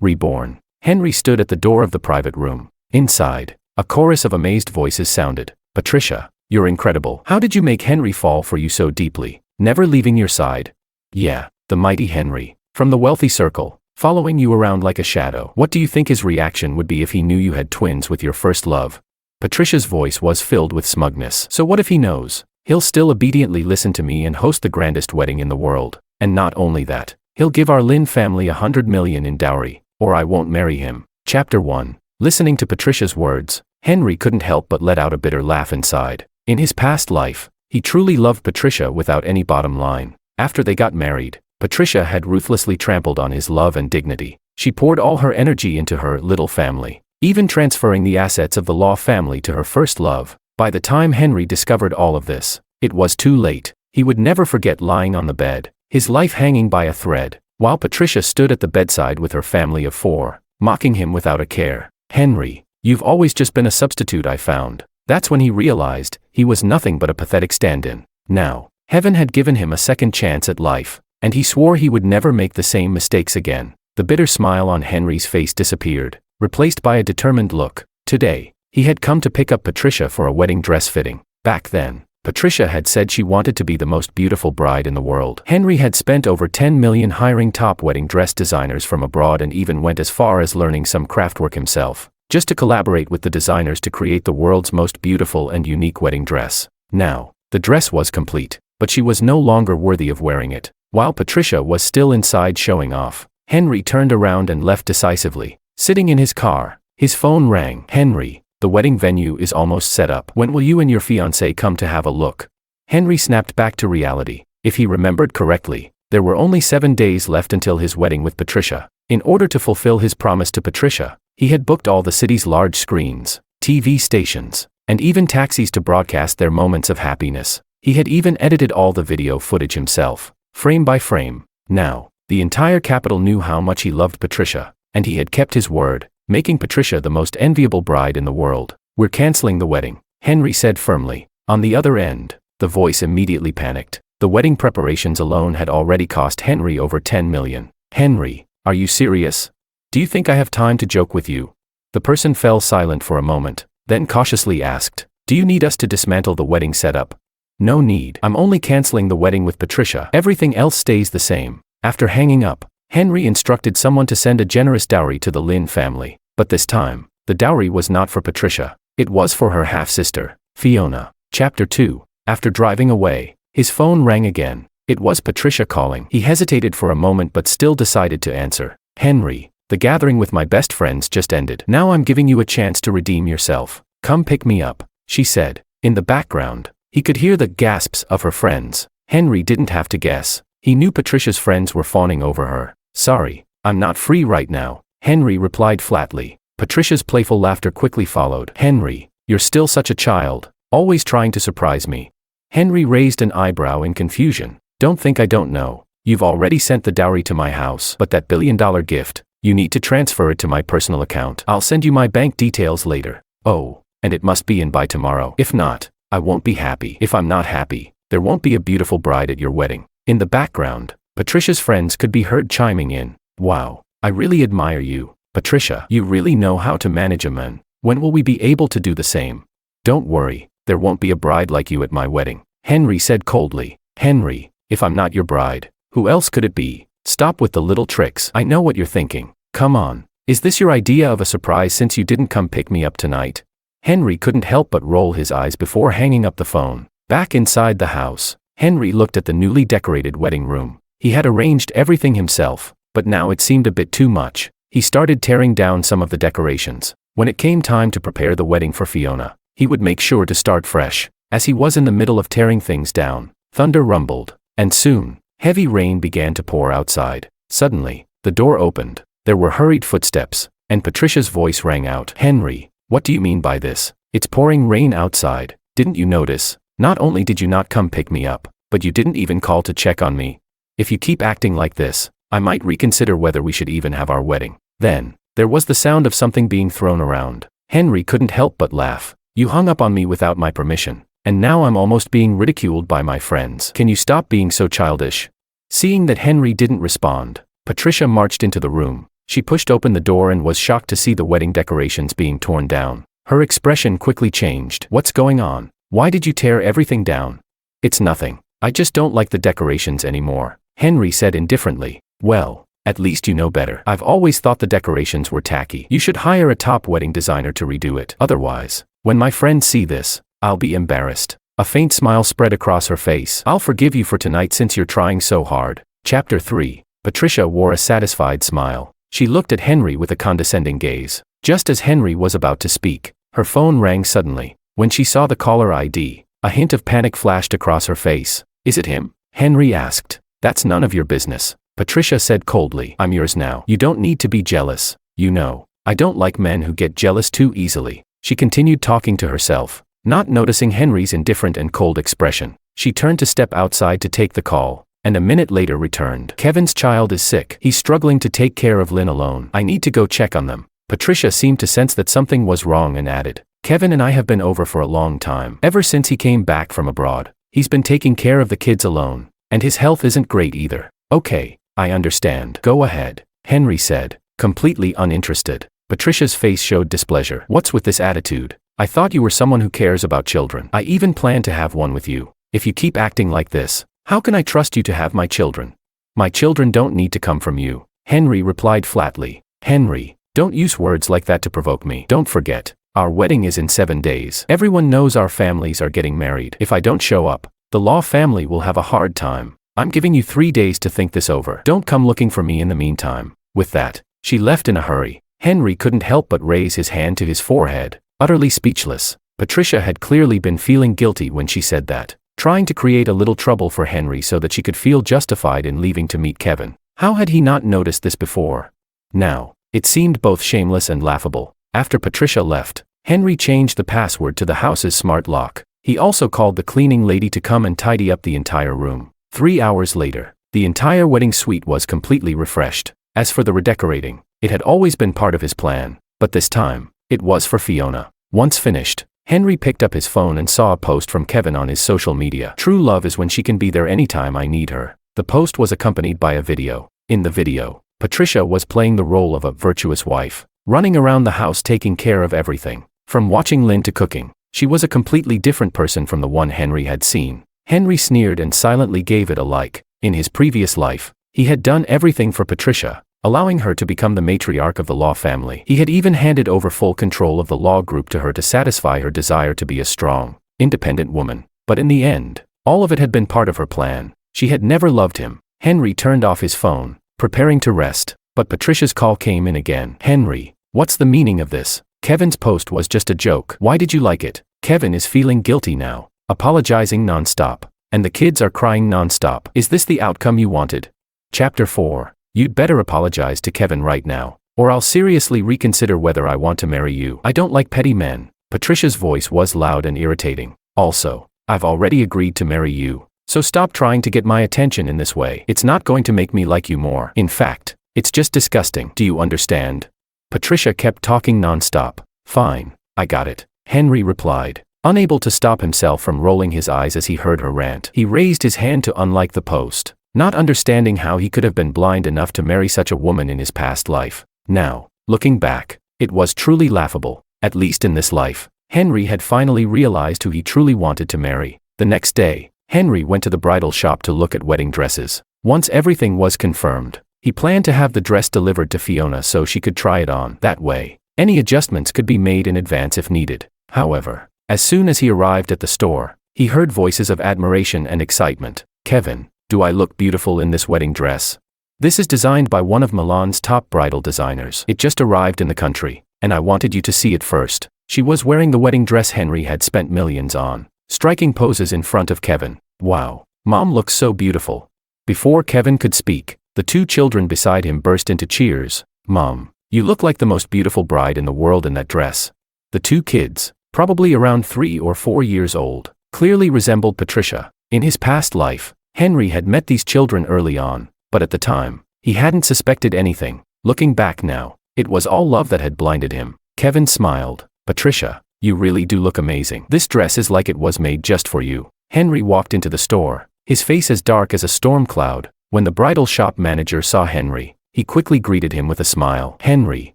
Reborn. Henry stood at the door of the private room. Inside, a chorus of amazed voices sounded. Patricia, you're incredible. How did you make Henry fall for you so deeply, never leaving your side? Yeah, the mighty Henry, from the wealthy circle, following you around like a shadow. What do you think his reaction would be if he knew you had twins with your first love? Patricia's voice was filled with smugness. So what if he knows? He'll still obediently listen to me and host the grandest wedding in the world. And not only that, he'll give our Lynn family 100 million in dowry, or I won't marry him. Chapter 1. Listening to Patricia's words, Henry couldn't help but let out a bitter laugh inside. In his past life, he truly loved Patricia without any bottom line. After they got married, Patricia had ruthlessly trampled on his love and dignity. She poured all her energy into her little family, even transferring the assets of the Law family to her first love. By the time Henry discovered all of this, it was too late. He would never forget lying on the bed, his life hanging by a thread, while Patricia stood at the bedside with her family of 4, mocking him without a care. Henry, you've always just been a substitute, I found. That's when he realized he was nothing but a pathetic stand-in. Now, heaven had given him a second chance at life, and he swore he would never make the same mistakes again. The bitter smile on Henry's face disappeared, replaced by a determined look. Today, he had come to pick up Patricia for a wedding dress fitting. Back then, Patricia had said she wanted to be the most beautiful bride in the world. Henry had spent over 10 million hiring top wedding dress designers from abroad and even went as far as learning some craftwork himself, just to collaborate with the designers to create the world's most beautiful and unique wedding dress. Now, the dress was complete, but she was no longer worthy of wearing it. While Patricia was still inside showing off, Henry turned around and left decisively. Sitting in his car, his phone rang. Henry, the wedding venue is almost set up. When will you and your fiancé come to have a look? Henry snapped back to reality. If he remembered correctly, there were only 7 days left until his wedding with Patricia. In order to fulfill his promise to Patricia, he had booked all the city's large screens, TV stations, and even taxis to broadcast their moments of happiness. He had even edited all the video footage himself, frame by frame. Now, the entire capital knew how much he loved Patricia, and he had kept his word, making Patricia the most enviable bride in the world. We're canceling the wedding, Henry said firmly. On the other end, the voice immediately panicked. The wedding preparations alone had already cost Henry over 10 million. Henry, are you serious? Do you think I have time to joke with you? The person fell silent for a moment, then cautiously asked, do you need us to dismantle the wedding setup? No need. I'm only canceling the wedding with Patricia. Everything else stays the same. After hanging up, Henry instructed someone to send a generous dowry to the Lynn family. But this time, the dowry was not for Patricia. It was for her half-sister, Fiona. Chapter 2. After driving away, his phone rang again. It was Patricia calling. He hesitated for a moment but still decided to answer. Henry, the gathering with my best friends just ended. Now I'm giving you a chance to redeem yourself. Come pick me up, she said. In the background, he could hear the gasps of her friends. Henry didn't have to guess. He knew Patricia's friends were fawning over her. Sorry, I'm not free right now, Henry replied flatly. Patricia's playful laughter quickly followed. Henry, you're still such a child, always trying to surprise me. Henry raised an eyebrow in confusion. Don't think I don't know. You've already sent the dowry to my house, but that $1 billion gift, you need to transfer it to my personal account. I'll send you my bank details later. Oh, and it must be in by tomorrow. If not, I won't be happy. If I'm not happy, there won't be a beautiful bride at your wedding. In the background, Patricia's friends could be heard chiming in. Wow, I really admire you, Patricia. You really know how to manage a man. When will we be able to do the same? Don't worry, there won't be a bride like you at my wedding, Henry said coldly. Henry, if I'm not your bride, who else could it be? Stop with the little tricks. I know what you're thinking. Come on, is this your idea of a surprise since you didn't come pick me up tonight? Henry couldn't help but roll his eyes before hanging up the phone. Back inside the house, Henry looked at the newly decorated wedding room. He had arranged everything himself, but now it seemed a bit too much. He started tearing down some of the decorations. When it came time to prepare the wedding for Fiona, he would make sure to start fresh. As he was in the middle of tearing things down, thunder rumbled, and soon, heavy rain began to pour outside. Suddenly, the door opened. There were hurried footsteps, and Patricia's voice rang out. Henry, what do you mean by this? It's pouring rain outside. Didn't you notice? Not only did you not come pick me up, but you didn't even call to check on me. If you keep acting like this, I might reconsider whether we should even have our wedding. Then, there was the sound of something being thrown around. Henry couldn't help but laugh. You hung up on me without my permission, and now I'm almost being ridiculed by my friends. Can you stop being so childish? Seeing that Henry didn't respond, Patricia marched into the room. She pushed open the door and was shocked to see the wedding decorations being torn down. Her expression quickly changed. What's going on? Why did you tear everything down? It's nothing. I just don't like the decorations anymore, Henry said indifferently. Well, at least you know better. I've always thought the decorations were tacky. You should hire a top wedding designer to redo it. Otherwise, when my friends see this, I'll be embarrassed. A faint smile spread across her face. I'll forgive you for tonight since you're trying so hard. Chapter 3. Patricia wore a satisfied smile. She looked at Henry with a condescending gaze. Just as Henry was about to speak, her phone rang suddenly. When she saw the caller ID, a hint of panic flashed across her face. Is it him? Henry asked. That's none of your business, Patricia said coldly. I'm yours now. You don't need to be jealous. You know, I don't like men who get jealous too easily. She continued talking to herself, not noticing Henry's indifferent and cold expression. She turned to step outside to take the call, and a minute later returned. Kevin's child is sick. He's struggling to take care of Lynn alone. I need to go check on them. Patricia seemed to sense that something was wrong and added, Kevin and I have been over for a long time. Ever since he came back from abroad, he's been taking care of the kids alone, and his health isn't great either. Okay, I understand. Go ahead, Henry said, completely uninterested. Patricia's face showed displeasure. What's with this attitude? I thought you were someone who cares about children. I even plan to have one with you. If you keep acting like this, how can I trust you to have my children? My children don't need to come from you, Henry replied flatly. Henry, don't use words like that to provoke me. Don't forget, our wedding is in 7 days. Everyone knows our families are getting married. If I don't show up, the Law family will have a hard time. I'm giving you 3 days to think this over. Don't come looking for me in the meantime. With that, she left in a hurry. Henry couldn't help but raise his hand to his forehead, utterly speechless. Patricia had clearly been feeling guilty when she said that, trying to create a little trouble for Henry so that she could feel justified in leaving to meet Kevin. How had he not noticed this before? Now, it seemed both shameless and laughable. After Patricia left, Henry changed the password to the house's smart lock. He also called the cleaning lady to come and tidy up the entire room. 3 hours later, the entire wedding suite was completely refreshed. As for the redecorating, it had always been part of his plan, but this time, it was for Fiona. Once finished, Henry picked up his phone and saw a post from Kevin on his social media. True love is when she can be there anytime I need her. The post was accompanied by a video. In the video, Patricia was playing the role of a virtuous wife, running around the house taking care of everything, from watching Lynn to cooking. She was a completely different person from the one Henry had seen. Henry sneered and silently gave it a like. In his previous life, he had done everything for Patricia, allowing her to become the matriarch of the Law family. He had even handed over full control of the Law group to her to satisfy her desire to be a strong, independent woman. But in the end, all of it had been part of her plan. She had never loved him. Henry turned off his phone, preparing to rest, but Patricia's call came in again. Henry, what's the meaning of this? Kevin's post was just a joke. Why did you like it? Kevin is feeling guilty now, apologizing nonstop, and the kids are crying nonstop. Is this the outcome you wanted? Chapter 4. You'd better apologize to Kevin right now, or I'll seriously reconsider whether I want to marry you. I don't like petty men. Patricia's voice was loud and irritating. Also, I've already agreed to marry you, so stop trying to get my attention in this way. It's not going to make me like you more. In fact, it's just disgusting. Do you understand? Patricia kept talking nonstop. Fine, I got it, Henry replied, unable to stop himself from rolling his eyes as he heard her rant. He raised his hand to unlike the post, not understanding how he could have been blind enough to marry such a woman in his past life. Now, looking back, it was truly laughable. At least in this life, Henry had finally realized who he truly wanted to marry. The next day, Henry went to the bridal shop to look at wedding dresses. Once everything was confirmed, he planned to have the dress delivered to Fiona so she could try it on. That way, any adjustments could be made in advance if needed. However, as soon as he arrived at the store, he heard voices of admiration and excitement. Kevin, do I look beautiful in this wedding dress? This is designed by one of Milan's top bridal designers. It just arrived in the country, and I wanted you to see it first. She was wearing the wedding dress Henry had spent millions on, striking poses in front of Kevin. Wow, Mom looks so beautiful. Before Kevin could speak, the 2 children beside him burst into cheers. Mom, you look like the most beautiful bride in the world in that dress. The 2 kids, probably around 3 or 4 years old, clearly resembled Patricia. In his past life, Henry had met these children early on, but at the time, he hadn't suspected anything. Looking back now, it was all love that had blinded him. Kevin smiled. Patricia, you really do look amazing. This dress is like it was made just for you. Henry walked into the store, his face as dark as a storm cloud. When the bridal shop manager saw Henry, He quickly greeted him with a smile. Henry,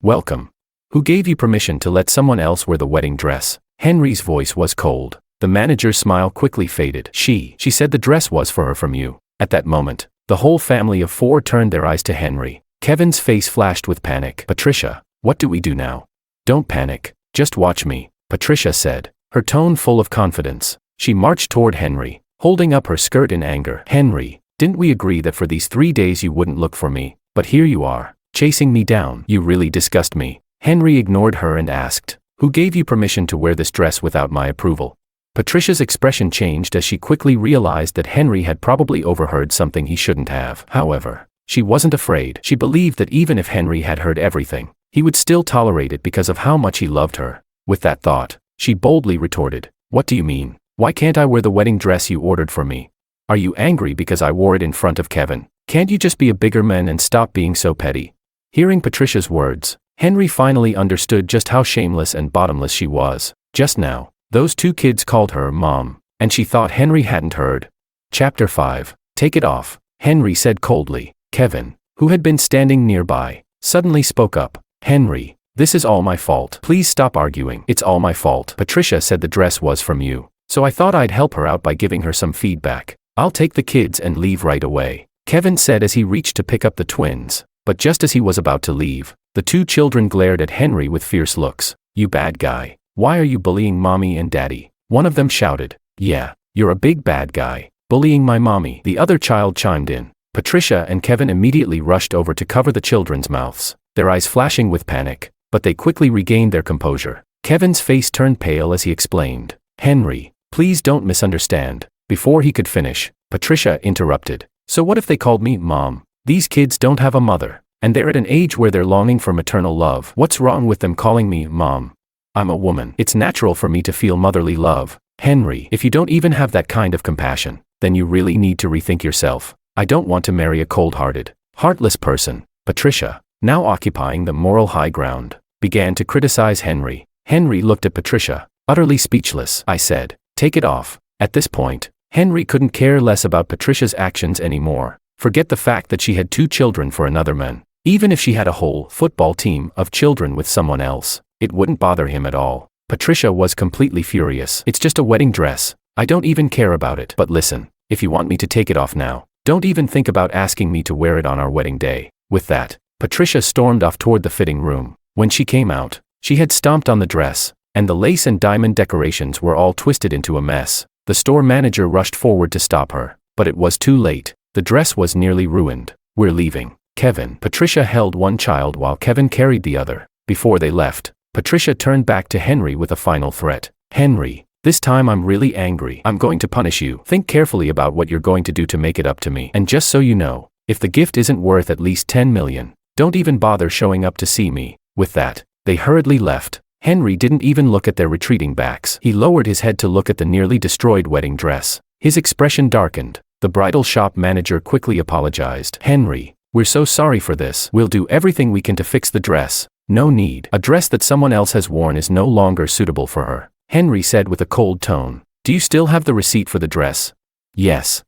welcome. Who gave you permission to let someone else wear the wedding dress? Henry's voice was cold. The manager's smile quickly faded. She said the dress was for her from you. At that moment, the whole family of 4 turned their eyes to Henry. Kevin's face flashed with panic. Patricia, what do we do now? Don't panic, just watch me, Patricia said, her tone full of confidence. She marched toward Henry, holding up her skirt in anger. Henry, didn't we agree that for these 3 days you wouldn't look for me? But here you are, chasing me down. You really disgust me. Henry ignored her and asked, who gave you permission to wear this dress without my approval? Patricia's expression changed as she quickly realized that Henry had probably overheard something he shouldn't have. However, she wasn't afraid. She believed that even if Henry had heard everything, he would still tolerate it because of how much he loved her. With that thought, she boldly retorted, what do you mean? Why can't I wear the wedding dress you ordered for me? Are you angry because I wore it in front of Kevin? Can't you just be a bigger man and stop being so petty? Hearing Patricia's words, Henry finally understood just how shameless and bottomless she was. Just now, those 2 kids called her mom, and she thought Henry hadn't heard. Chapter 5. Take it off, Henry said coldly. Kevin, who had been standing nearby, suddenly spoke up. Henry, this is all my fault. Please stop arguing. It's all my fault. Patricia said the dress was from you, so I thought I'd help her out by giving her some feedback. I'll take the kids and leave right away, Kevin said as he reached to pick up the twins. But just as he was about to leave, the 2 children glared at Henry with fierce looks. You bad guy. Why are you bullying mommy and daddy? One of them shouted. Yeah, you're a big bad guy, bullying my mommy. The other child chimed in. Patricia and Kevin immediately rushed over to cover the children's mouths, their eyes flashing with panic, but they quickly regained their composure. Kevin's face turned pale as he explained. Henry, please don't misunderstand. Before he could finish, Patricia interrupted. So what if they called me mom? These kids don't have a mother, and they're at an age where they're longing for maternal love. What's wrong with them calling me mom? I'm a woman. It's natural for me to feel motherly love. Henry, if you don't even have that kind of compassion, then you really need to rethink yourself. I don't want to marry a cold-hearted, heartless person. Patricia, now occupying the moral high ground, began to criticize Henry. Henry looked at Patricia, utterly speechless. I said, take it off. At this point, Henry couldn't care less about Patricia's actions anymore. Forget the fact that she had 2 children for another man. Even if she had a whole football team of children with someone else, it wouldn't bother him at all. Patricia was completely furious. It's just a wedding dress. I don't even care about it. But listen, if you want me to take it off now, don't even think about asking me to wear it on our wedding day. With that, Patricia stormed off toward the fitting room. When she came out, she had stomped on the dress, and the lace and diamond decorations were all twisted into a mess. The store manager rushed forward to stop her, but it was too late. The dress was nearly ruined. We're leaving, Kevin. Patricia held one child while Kevin carried the other. Before they left, Patricia turned back to Henry with a final threat. Henry, this time I'm really angry. I'm going to punish you. Think carefully about what you're going to do to make it up to me. And just so you know, if the gift isn't worth at least 10 million, don't even bother showing up to see me. With that, they hurriedly left. Henry didn't even look at their retreating backs. He lowered his head to look at the nearly destroyed wedding dress. His expression darkened. The bridal shop manager quickly apologized. Henry, we're so sorry for this. We'll do everything we can to fix the dress. No need. A dress that someone else has worn is no longer suitable for her, Henry said with a cold tone. Do you still have the receipt for the dress? Yes,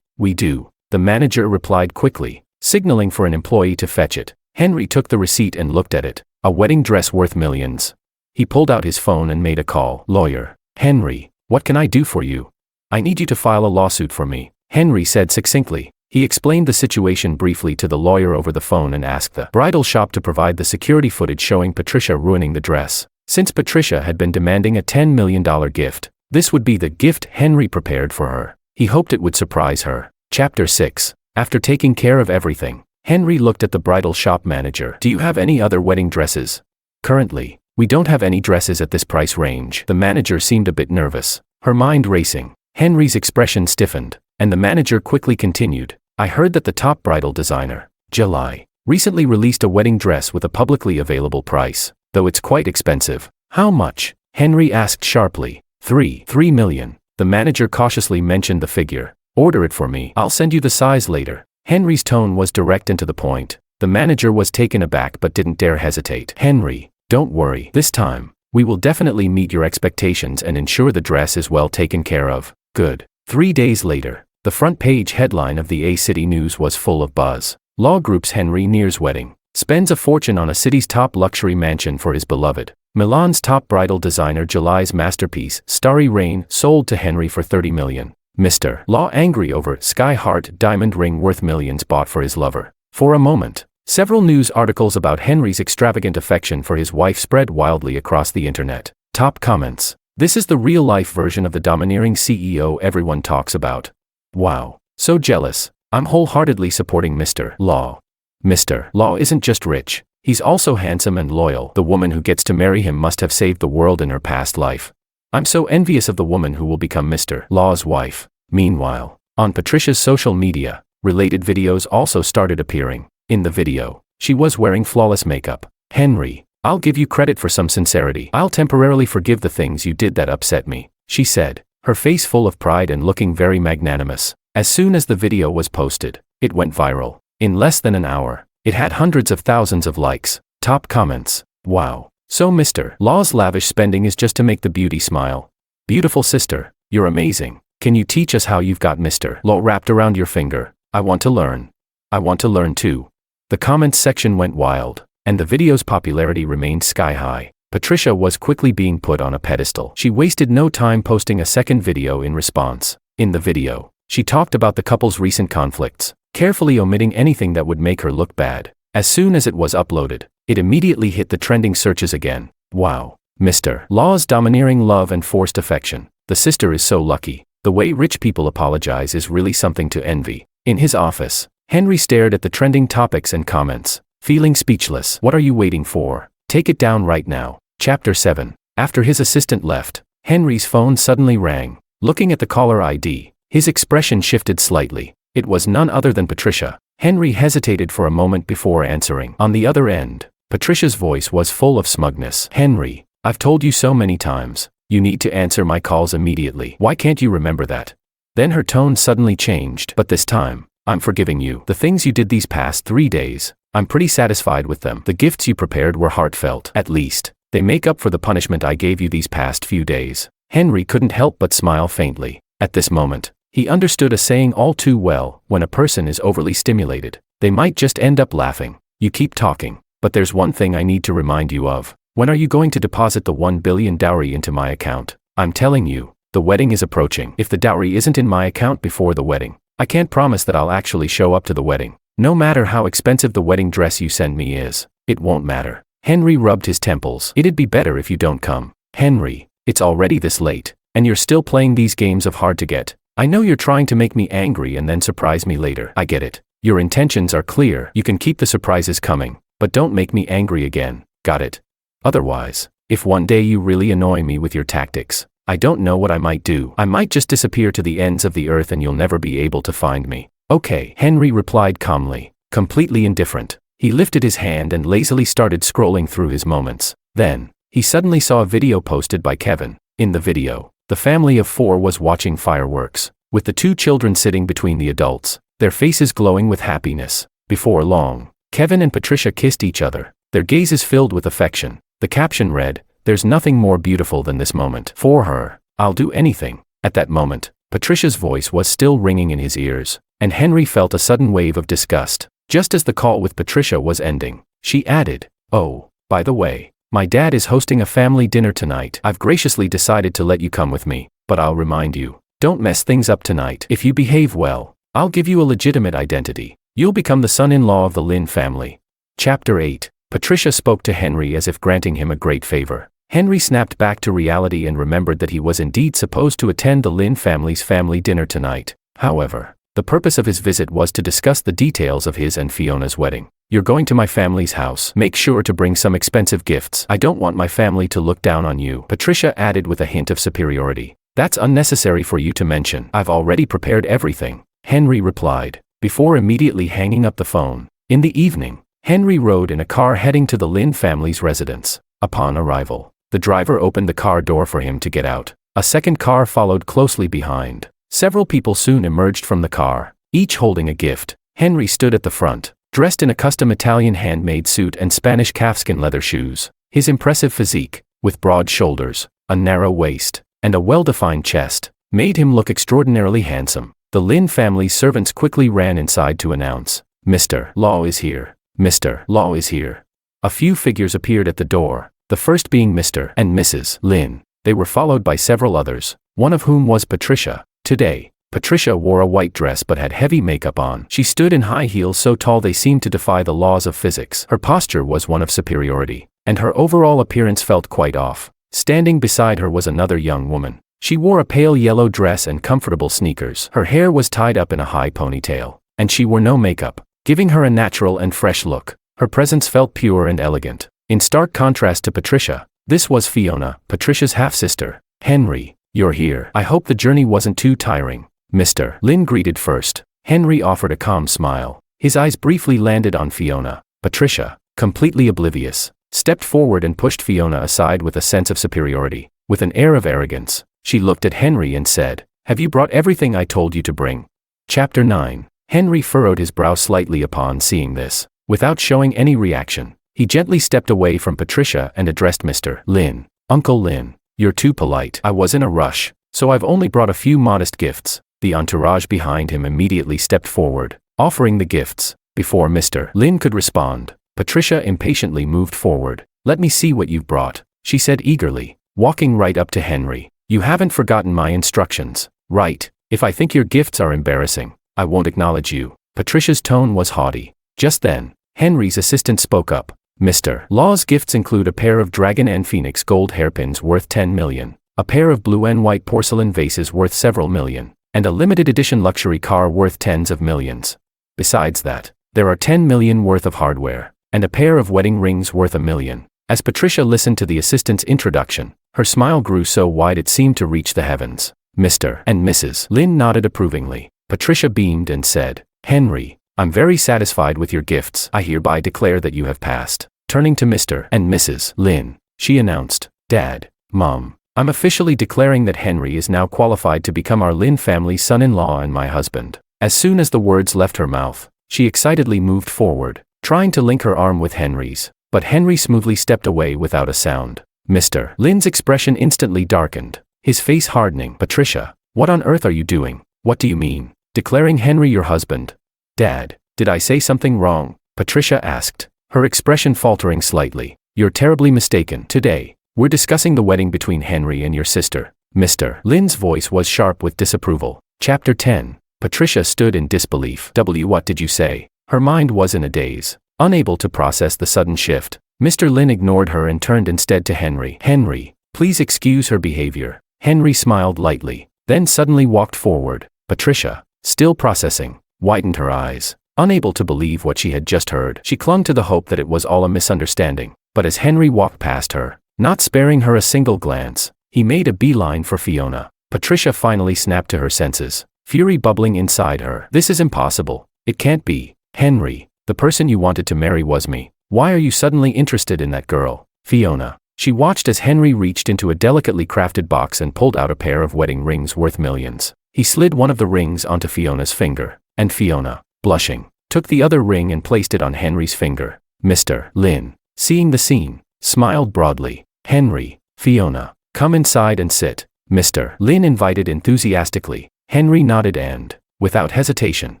we do, the manager replied quickly, signaling for an employee to fetch it. Henry took the receipt and looked at it. A wedding dress worth millions. He pulled out his phone and made a call. Lawyer. Henry, what can I do for you? I need you to file a lawsuit for me, Henry said succinctly. He explained the situation briefly to the lawyer over the phone and asked the bridal shop to provide the security footage showing Patricia ruining the dress. Since Patricia had been demanding a $10 million gift, this would be the gift Henry prepared for her. He hoped it would surprise her. Chapter 6. After taking care of everything, Henry looked at the bridal shop manager. Do you have any other wedding dresses? Currently, we don't have any dresses at this price range. The manager seemed a bit nervous, her mind racing. Henry's expression stiffened, and the manager quickly continued. I heard that the top bridal designer, July, recently released a wedding dress with a publicly available price, though it's quite expensive. How much? Henry asked sharply. 3 million. The manager cautiously mentioned the figure. Order it for me. I'll send you the size later. Henry's tone was direct and to the point. The manager was taken aback but didn't dare hesitate. Henry, don't worry. This time, we will definitely meet your expectations and ensure the dress is well taken care of. Good. 3 days later, the front page headline of the A City News was full of buzz. Law Group's Henry nears wedding. Spends a fortune on a city's top luxury mansion for his beloved. Milan's top bridal designer July's masterpiece, Starry Rain, sold to Henry for $30 million. Mr. Law angry over Sky Heart diamond ring worth millions bought for his lover. For a moment, several news articles about Henry's extravagant affection for his wife spread wildly across the internet. Top comments. This is the real-life version of the domineering CEO everyone talks about. Wow. So jealous. I'm wholeheartedly supporting Mr. Law. Mr. Law isn't just rich. He's also handsome and loyal. The woman who gets to marry him must have saved the world in her past life. I'm so envious of the woman who will become Mr. Law's wife. Meanwhile, on Patricia's social media, related videos also started appearing. In the video, she was wearing flawless makeup. Henry, I'll give you credit for some sincerity. I'll temporarily forgive the things you did that upset me, she said, her face full of pride and looking very magnanimous. As soon as the video was posted, it went viral. In less than an hour, it had hundreds of thousands of likes. Top comments. Wow. So Mr. Law's lavish spending is just to make the beauty smile. Beautiful sister, you're amazing. Can you teach us how you've got Mr. Law wrapped around your finger? I want to learn. I want to learn too. The comments section went wild, and the video's popularity remained sky high. Patricia was quickly being put on a pedestal. She wasted no time posting a second video in response. In the video, she talked about the couple's recent conflicts, carefully omitting anything that would make her look bad. As soon as it was uploaded, it immediately hit the trending searches again. Wow. Mr. Law's domineering love and forced affection. The sister is so lucky. The way rich people apologize is really something to envy. In his office, Henry stared at the trending topics and comments, feeling speechless. What are you waiting for? Take it down right now. Chapter 7. After his assistant left, Henry's phone suddenly rang. Looking at the caller ID, his expression shifted slightly. It was none other than Patricia. Henry hesitated for a moment before answering. On the other end, Patricia's voice was full of smugness. Henry, I've told you so many times, you need to answer my calls immediately. Why can't you remember that? Then her tone suddenly changed. But this time, I'm forgiving you. The things you did these past 3 days, I'm pretty satisfied with them. The gifts you prepared were heartfelt. At least, they make up for the punishment I gave you these past few days. Henry couldn't help but smile faintly. At this moment, he understood a saying all too well: when a person is overly stimulated, they might just end up laughing. You keep talking, but there's one thing I need to remind you of. When are you going to deposit the $1 billion dowry into my account? I'm telling you, the wedding is approaching. If the dowry isn't in my account before the wedding, I can't promise that I'll actually show up to the wedding. No matter how expensive the wedding dress you send me is, it won't matter. Henry rubbed his temples. It'd be better if you don't come. Henry, it's already this late, and you're still playing these games of hard to get. I know you're trying to make me angry and then surprise me later. I get it. Your intentions are clear. You can keep the surprises coming, but don't make me angry again. Got it? Otherwise, if one day you really annoy me with your tactics, I don't know what I might do. I might just disappear to the ends of the earth and you'll never be able to find me. Okay, Henry replied calmly, completely indifferent. He lifted his hand and lazily started scrolling through his moments. Then, he suddenly saw a video posted by Kevin. In the video, the family of 4 was watching fireworks, with the 2 children sitting between the adults, their faces glowing with happiness. Before long, Kevin and Patricia kissed each other, their gazes filled with affection. The caption read, "There's nothing more beautiful than this moment. For her, I'll do anything." At that moment, Patricia's voice was still ringing in his ears, and Henry felt a sudden wave of disgust. Just as the call with Patricia was ending, she added, "Oh, by the way, my dad is hosting a family dinner tonight. I've graciously decided to let you come with me, but I'll remind you, don't mess things up tonight. If you behave well, I'll give you a legitimate identity. You'll become the son-in-law of the Lin family." Chapter 8. Patricia spoke to Henry as if granting him a great favor. Henry snapped back to reality and remembered that he was indeed supposed to attend the Lin family's family dinner tonight. However, the purpose of his visit was to discuss the details of his and Fiona's wedding. "You're going to my family's house. Make sure to bring some expensive gifts. I don't want my family to look down on you," Patricia added with a hint of superiority. "That's unnecessary for you to mention. I've already prepared everything," Henry replied, before immediately hanging up the phone. In the evening, Henry rode in a car heading to the Lin family's residence. Upon arrival, the driver opened the car door for him to get out. A second car followed closely behind. Several people soon emerged from the car, each holding a gift. Henry stood at the front, dressed in a custom Italian handmade suit and Spanish calfskin leather shoes. His impressive physique, with broad shoulders, a narrow waist, and a well-defined chest, made him look extraordinarily handsome. The Lin family's servants quickly ran inside to announce, Mr. Law is here. Mr. Law is here. A few figures appeared at the door, the first being Mr. and Mrs. Lin. They were followed by several others, one of whom was Patricia. Today, Patricia wore a white dress but had heavy makeup on. She stood in high heels so tall they seemed to defy the laws of physics. Her posture was one of superiority, and her overall appearance felt quite off. Standing beside her was another young woman. She wore a pale yellow dress and comfortable sneakers. Her hair was tied up in a high ponytail, and she wore no makeup, giving her a natural and fresh look. Her presence felt pure and elegant. In stark contrast to Patricia, this was Fiona, Patricia's half-sister. Henry, you're here. I hope the journey wasn't too tiring. Mr. Lin greeted first. Henry offered a calm smile. His eyes briefly landed on Fiona. Patricia, completely oblivious, stepped forward and pushed Fiona aside with a sense of superiority. With an air of arrogance, she looked at Henry and said, "Have you brought everything I told you to bring?" Chapter 9. Henry furrowed his brow slightly upon seeing this. Without showing any reaction, he gently stepped away from Patricia and addressed Mr. Lin. "Uncle Lin, you're too polite. I was in a rush, so I've only brought a few modest gifts." The entourage behind him immediately stepped forward, offering the gifts. Before Mr. Lin could respond, Patricia impatiently moved forward. "Let me see what you've brought," she said eagerly, walking right up to Henry. "You haven't forgotten my instructions, right? If I think your gifts are embarrassing, I won't acknowledge you." Patricia's tone was haughty. Just then, Henry's assistant spoke up. "Mr. Law's gifts include a pair of dragon and phoenix gold hairpins worth 10 million, a pair of blue and white porcelain vases worth several million, and a limited edition luxury car worth tens of millions. Besides that, there are 10 million worth of hardware, and a pair of wedding rings worth 1 million. As Patricia listened to the assistant's introduction, her smile grew so wide it seemed to reach the heavens. Mr. and Mrs. Lin nodded approvingly. Patricia beamed and said, "Henry, I'm very satisfied with your gifts. I hereby declare that you have passed." Turning to Mr. and Mrs. Lin, she announced, "Dad, Mom, I'm officially declaring that Henry is now qualified to become our Lin family's son-in-law and my husband." As soon as the words left her mouth, she excitedly moved forward, trying to link her arm with Henry's, but Henry smoothly stepped away without a sound. Mr. Lin's expression instantly darkened, his face hardening. "Patricia, what on earth are you doing? What do you mean, declaring Henry your husband?" "Dad, did I say something wrong?" Patricia asked, her expression faltering slightly. "You're terribly mistaken. Today, we're discussing the wedding between Henry and your sister." Mr. Lin's voice was sharp with disapproval. Chapter 10. Patricia stood in disbelief. What did you say?" Her mind was in a daze, unable to process the sudden shift. Mr. Lin ignored her and turned instead to Henry. "Henry, please excuse her behavior." Henry smiled lightly, then suddenly walked forward. Patricia, still processing, widened her eyes, unable to believe what she had just heard. She clung to the hope that it was all a misunderstanding, but as Henry walked past her, not sparing her a single glance, he made a beeline for Fiona. Patricia finally snapped to her senses, fury bubbling inside her. "This is impossible. It can't be. Henry, the person you wanted to marry was me. Why are you suddenly interested in that girl?" Fiona. She watched as Henry reached into a delicately crafted box and pulled out a pair of wedding rings worth millions. He slid one of the rings onto Fiona's finger, and Fiona, blushing, took the other ring and placed it on Henry's finger. Mr. Lin, seeing the scene, smiled broadly. "Henry, Fiona, come inside and sit." Mr. Lin invited enthusiastically. Henry nodded and, without hesitation,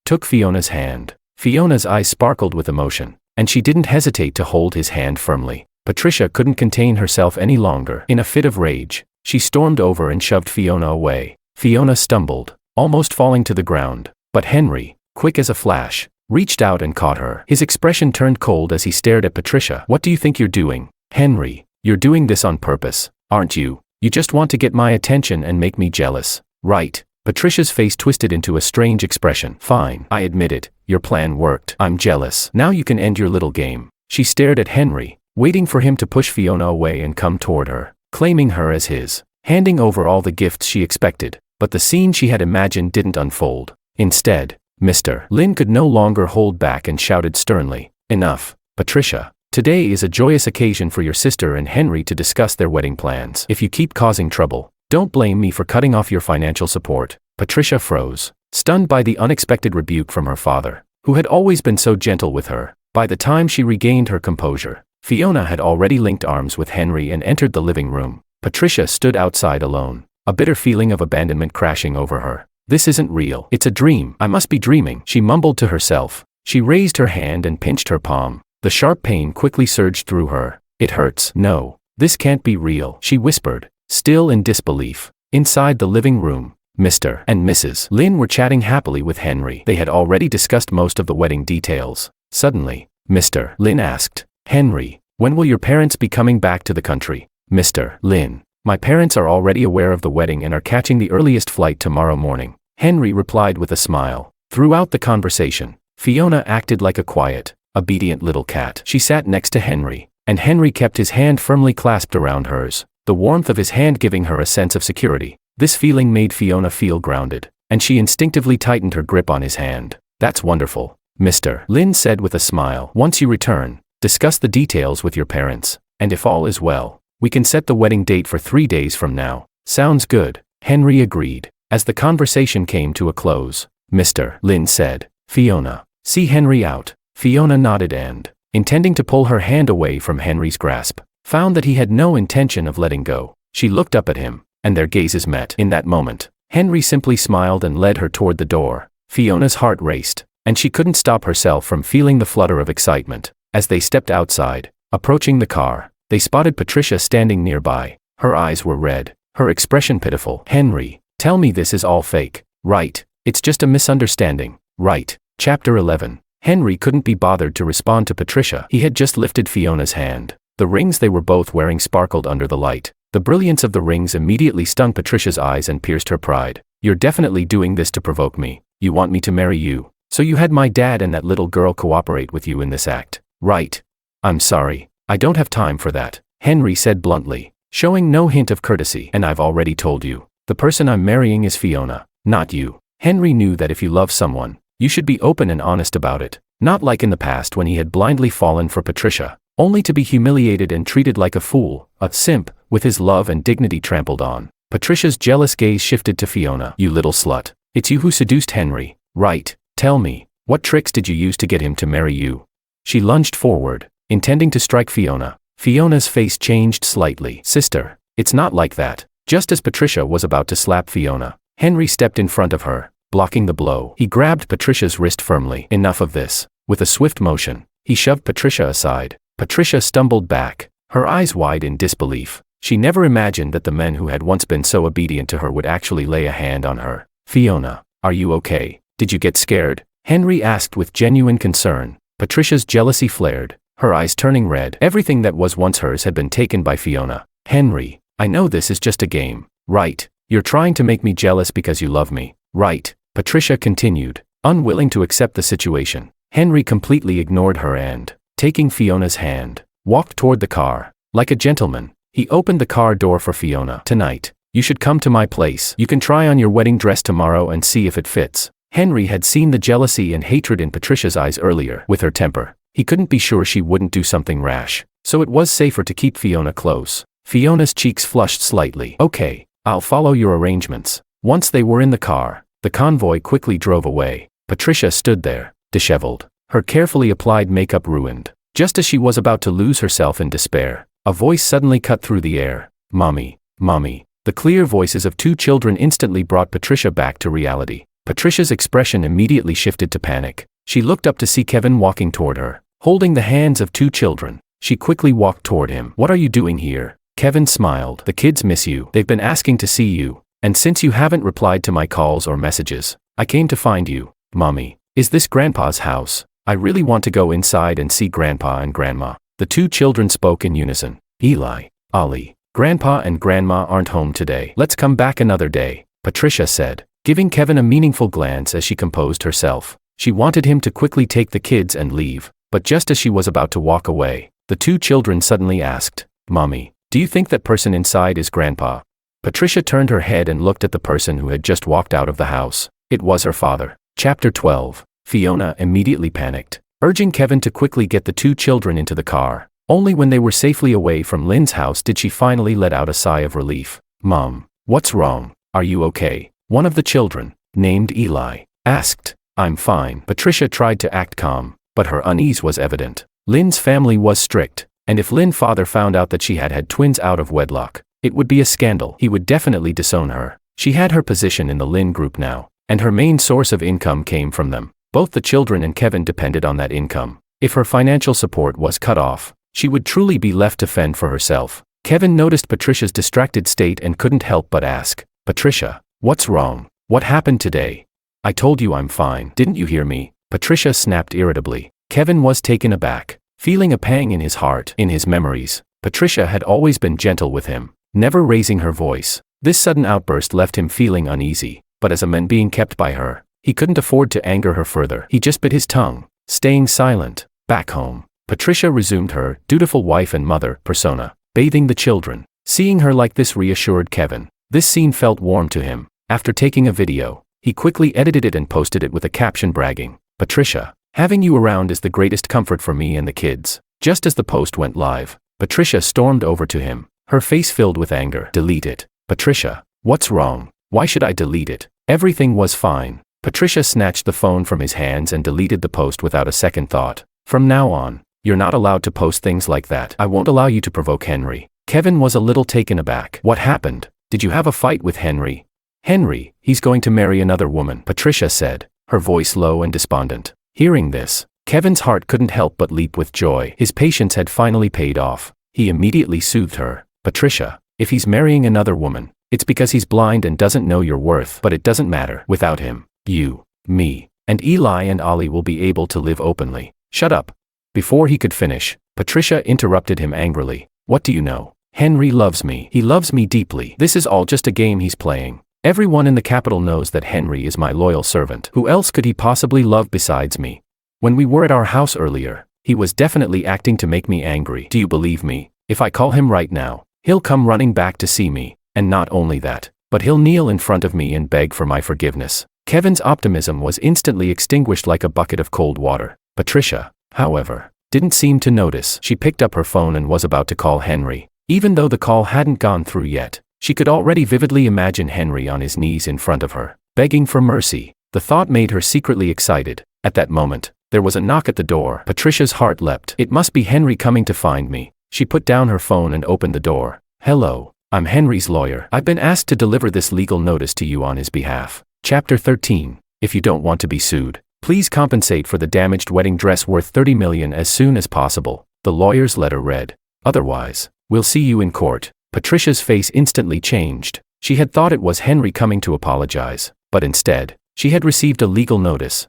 took Fiona's hand. Fiona's eyes sparkled with emotion, and she didn't hesitate to hold his hand firmly. Patricia couldn't contain herself any longer. In a fit of rage, she stormed over and shoved Fiona away. Fiona stumbled, almost falling to the ground, but Henry, quick as a flash, reached out and caught her. His expression turned cold as he stared at Patricia. "What do you think you're doing? Henry, you're doing this on purpose, aren't you? You just want to get my attention and make me jealous, right?" Patricia's face twisted into a strange expression. "Fine, I admit it, your plan worked. I'm jealous. Now you can end your little game." She stared at Henry, waiting for him to push Fiona away and come toward her, claiming her as his, handing over all the gifts she expected. But the scene she had imagined didn't unfold. Instead, Mr. Lin could no longer hold back and shouted sternly, "Enough, Patricia. Today is a joyous occasion for your sister and Henry to discuss their wedding plans. If you keep causing trouble, don't blame me for cutting off your financial support." Patricia froze, stunned by the unexpected rebuke from her father, who had always been so gentle with her. By the time she regained her composure, Fiona had already linked arms with Henry and entered the living room. Patricia stood outside alone, a bitter feeling of abandonment crashing over her. "This isn't real. It's a dream. I must be dreaming," she mumbled to herself. She raised her hand and pinched her palm. The sharp pain quickly surged through her. It hurts. No, this can't be real, she whispered, still in disbelief. Inside the living room, Mr. and Mrs. Lin were chatting happily with Henry. They had already discussed most of the wedding details. Suddenly, Mr. Lin asked, "Henry, when will your parents be coming back to the country?" "Mr. Lin, my parents are already aware of the wedding and are catching the earliest flight tomorrow morning," Henry replied with a smile. Throughout the conversation, Fiona acted like a quiet, obedient little cat. She sat next to Henry, and Henry kept his hand firmly clasped around hers, the warmth of his hand giving her a sense of security. This feeling made Fiona feel grounded, and she instinctively tightened her grip on his hand. "That's wonderful," Mr. Lin said with a smile. "Once you return, discuss the details with your parents, and if all is well, we can set the wedding date for 3 days from now." "Sounds good," Henry agreed. As the conversation came to a close, Mr. Lin said, "Fiona, see Henry out." Fiona nodded and, intending to pull her hand away from Henry's grasp, found that he had no intention of letting go. She looked up at him, and their gazes met. In that moment, Henry simply smiled and led her toward the door. Fiona's heart raced, and she couldn't stop herself from feeling the flutter of excitement. As they stepped outside, approaching the car, they spotted Patricia standing nearby. Her eyes were red, her expression pitiful. "Henry, tell me this is all fake, right? It's just a misunderstanding, right?" Chapter 11. Henry couldn't be bothered to respond to Patricia. He had just lifted Fiona's hand. The rings they were both wearing sparkled under the light. The brilliance of the rings immediately stung Patricia's eyes and pierced her pride. "You're definitely doing this to provoke me. You want me to marry you. So you had my dad and that little girl cooperate with you in this act, right?" "I'm sorry, I don't have time for that," Henry said bluntly, showing no hint of courtesy. "And I've already told you, the person I'm marrying is Fiona, not you." Henry knew that if you love someone, you should be open and honest about it, not like in the past when he had blindly fallen for Patricia, only to be humiliated and treated like a fool, a simp, with his love and dignity trampled on. Patricia's jealous gaze shifted to Fiona. "You little slut. It's you who seduced Henry, right? Tell me, what tricks did you use to get him to marry you?" She lunged forward, intending to strike Fiona. Fiona's face changed slightly. "Sister, it's not like that." Just as Patricia was about to slap Fiona, Henry stepped in front of her, blocking the blow. He grabbed Patricia's wrist firmly. "Enough of this." With a swift motion, he shoved Patricia aside. Patricia stumbled back, her eyes wide in disbelief. She never imagined that the men who had once been so obedient to her would actually lay a hand on her. "Fiona, are you okay? Did you get scared?" Henry asked with genuine concern. Patricia's jealousy flared, her eyes turning red. Everything that was once hers had been taken by Fiona. "Henry, I know this is just a game, right? You're trying to make me jealous because you love me, right?" Patricia continued, unwilling to accept the situation. Henry completely ignored her and, taking Fiona's hand, walked toward the car. Like a gentleman, he opened the car door for Fiona. "Tonight, you should come to my place. You can try on your wedding dress tomorrow and see if it fits." Henry had seen the jealousy and hatred in Patricia's eyes earlier. With her temper, he couldn't be sure she wouldn't do something rash, so it was safer to keep Fiona close. Fiona's cheeks flushed slightly. "Okay, I'll follow your arrangements." Once they were in the car, the convoy quickly drove away. Patricia stood there, disheveled, her carefully applied makeup ruined. Just as she was about to lose herself in despair, a voice suddenly cut through the air. "Mommy, Mommy." The clear voices of 2 children instantly brought Patricia back to reality. Patricia's expression immediately shifted to panic. She looked up to see Kevin walking toward her, holding the hands of 2 children. She quickly walked toward him. "What are you doing here?" Kevin smiled. "The kids miss you. They've been asking to see you, and since you haven't replied to my calls or messages, I came to find you." "Mommy, is this Grandpa's house? I really want to go inside and see Grandpa and Grandma." The 2 children spoke in unison. "Eli, Ollie, Grandpa and Grandma aren't home today. Let's come back another day," Patricia said, giving Kevin a meaningful glance as she composed herself. She wanted him to quickly take the kids and leave, but just as she was about to walk away, the 2 children suddenly asked, "Mommy, do you think that person inside is Grandpa?" Patricia turned her head and looked at the person who had just walked out of the house. It was her father. Chapter 12. Fiona immediately panicked, urging Kevin to quickly get the 2 children into the car. Only when they were safely away from Lynn's house did she finally let out a sigh of relief. "Mom, what's wrong? Are you okay?" One of the children, named Eli, asked. "I'm fine." Patricia tried to act calm, but her unease was evident. Lynn's family was strict, and if Lynn's father found out that she had had twins out of wedlock, it would be a scandal. He would definitely disown her. She had her position in the Lynn group now, and her main source of income came from them. Both the children and Kevin depended on that income. If her financial support was cut off, she would truly be left to fend for herself. Kevin noticed Patricia's distracted state and couldn't help but ask, "Patricia, what's wrong? What happened today?" "I told you I'm fine. Didn't you hear me?" Patricia snapped irritably. Kevin was taken aback, feeling a pang in his heart. In his memories, Patricia had always been gentle with him, never raising her voice. This sudden outburst left him feeling uneasy, but as a man being kept by her, he couldn't afford to anger her further. He just bit his tongue, staying silent. Back home, Patricia resumed her dutiful wife and mother persona, bathing the children. Seeing her like this reassured Kevin. This scene felt warm to him. After taking a video, he quickly edited it and posted it with a caption bragging, "Patricia, having you around is the greatest comfort for me and the kids." Just as the post went live, Patricia stormed over to him, her face filled with anger. "Delete it." "Patricia, what's wrong? Why should I delete it? Everything was fine." Patricia snatched the phone from his hands and deleted the post without a second thought. "From now on, you're not allowed to post things like that. I won't allow you to provoke Henry." Kevin was a little taken aback. "What happened? Did you have a fight with Henry?" "Henry, he's going to marry another woman," Patricia said, her voice low and despondent. Hearing this, Kevin's heart couldn't help but leap with joy. His patience had finally paid off. He immediately soothed her. "Patricia, if he's marrying another woman, it's because he's blind and doesn't know your worth. But it doesn't matter. Without him, you, me, and Eli and Ollie will be able to live openly." "Shut up." Before he could finish, Patricia interrupted him angrily. "What do you know? Henry loves me. He loves me deeply. This is all just a game he's playing. Everyone in the capital knows that Henry is my loyal servant. Who else could he possibly love besides me? When we were at our house earlier, he was definitely acting to make me angry. Do you believe me? If I call him right now, he'll come running back to see me, and not only that, but he'll kneel in front of me and beg for my forgiveness." Kevin's optimism was instantly extinguished like a bucket of cold water. Patricia, however, didn't seem to notice. She picked up her phone and was about to call Henry. Even though the call hadn't gone through yet, she could already vividly imagine Henry on his knees in front of her, begging for mercy. The thought made her secretly excited. At that moment, there was a knock at the door. Patricia's heart leapt. It must be Henry coming to find me. She put down her phone and opened the door. "Hello, I'm Henry's lawyer. I've been asked to deliver this legal notice to you on his behalf." Chapter 13. If you don't want to be sued, please compensate for the damaged wedding dress worth $30 million as soon as possible, the lawyer's letter read. "Otherwise, we'll see you in court." Patricia's face instantly changed. She had thought it was Henry coming to apologize, but instead, she had received a legal notice.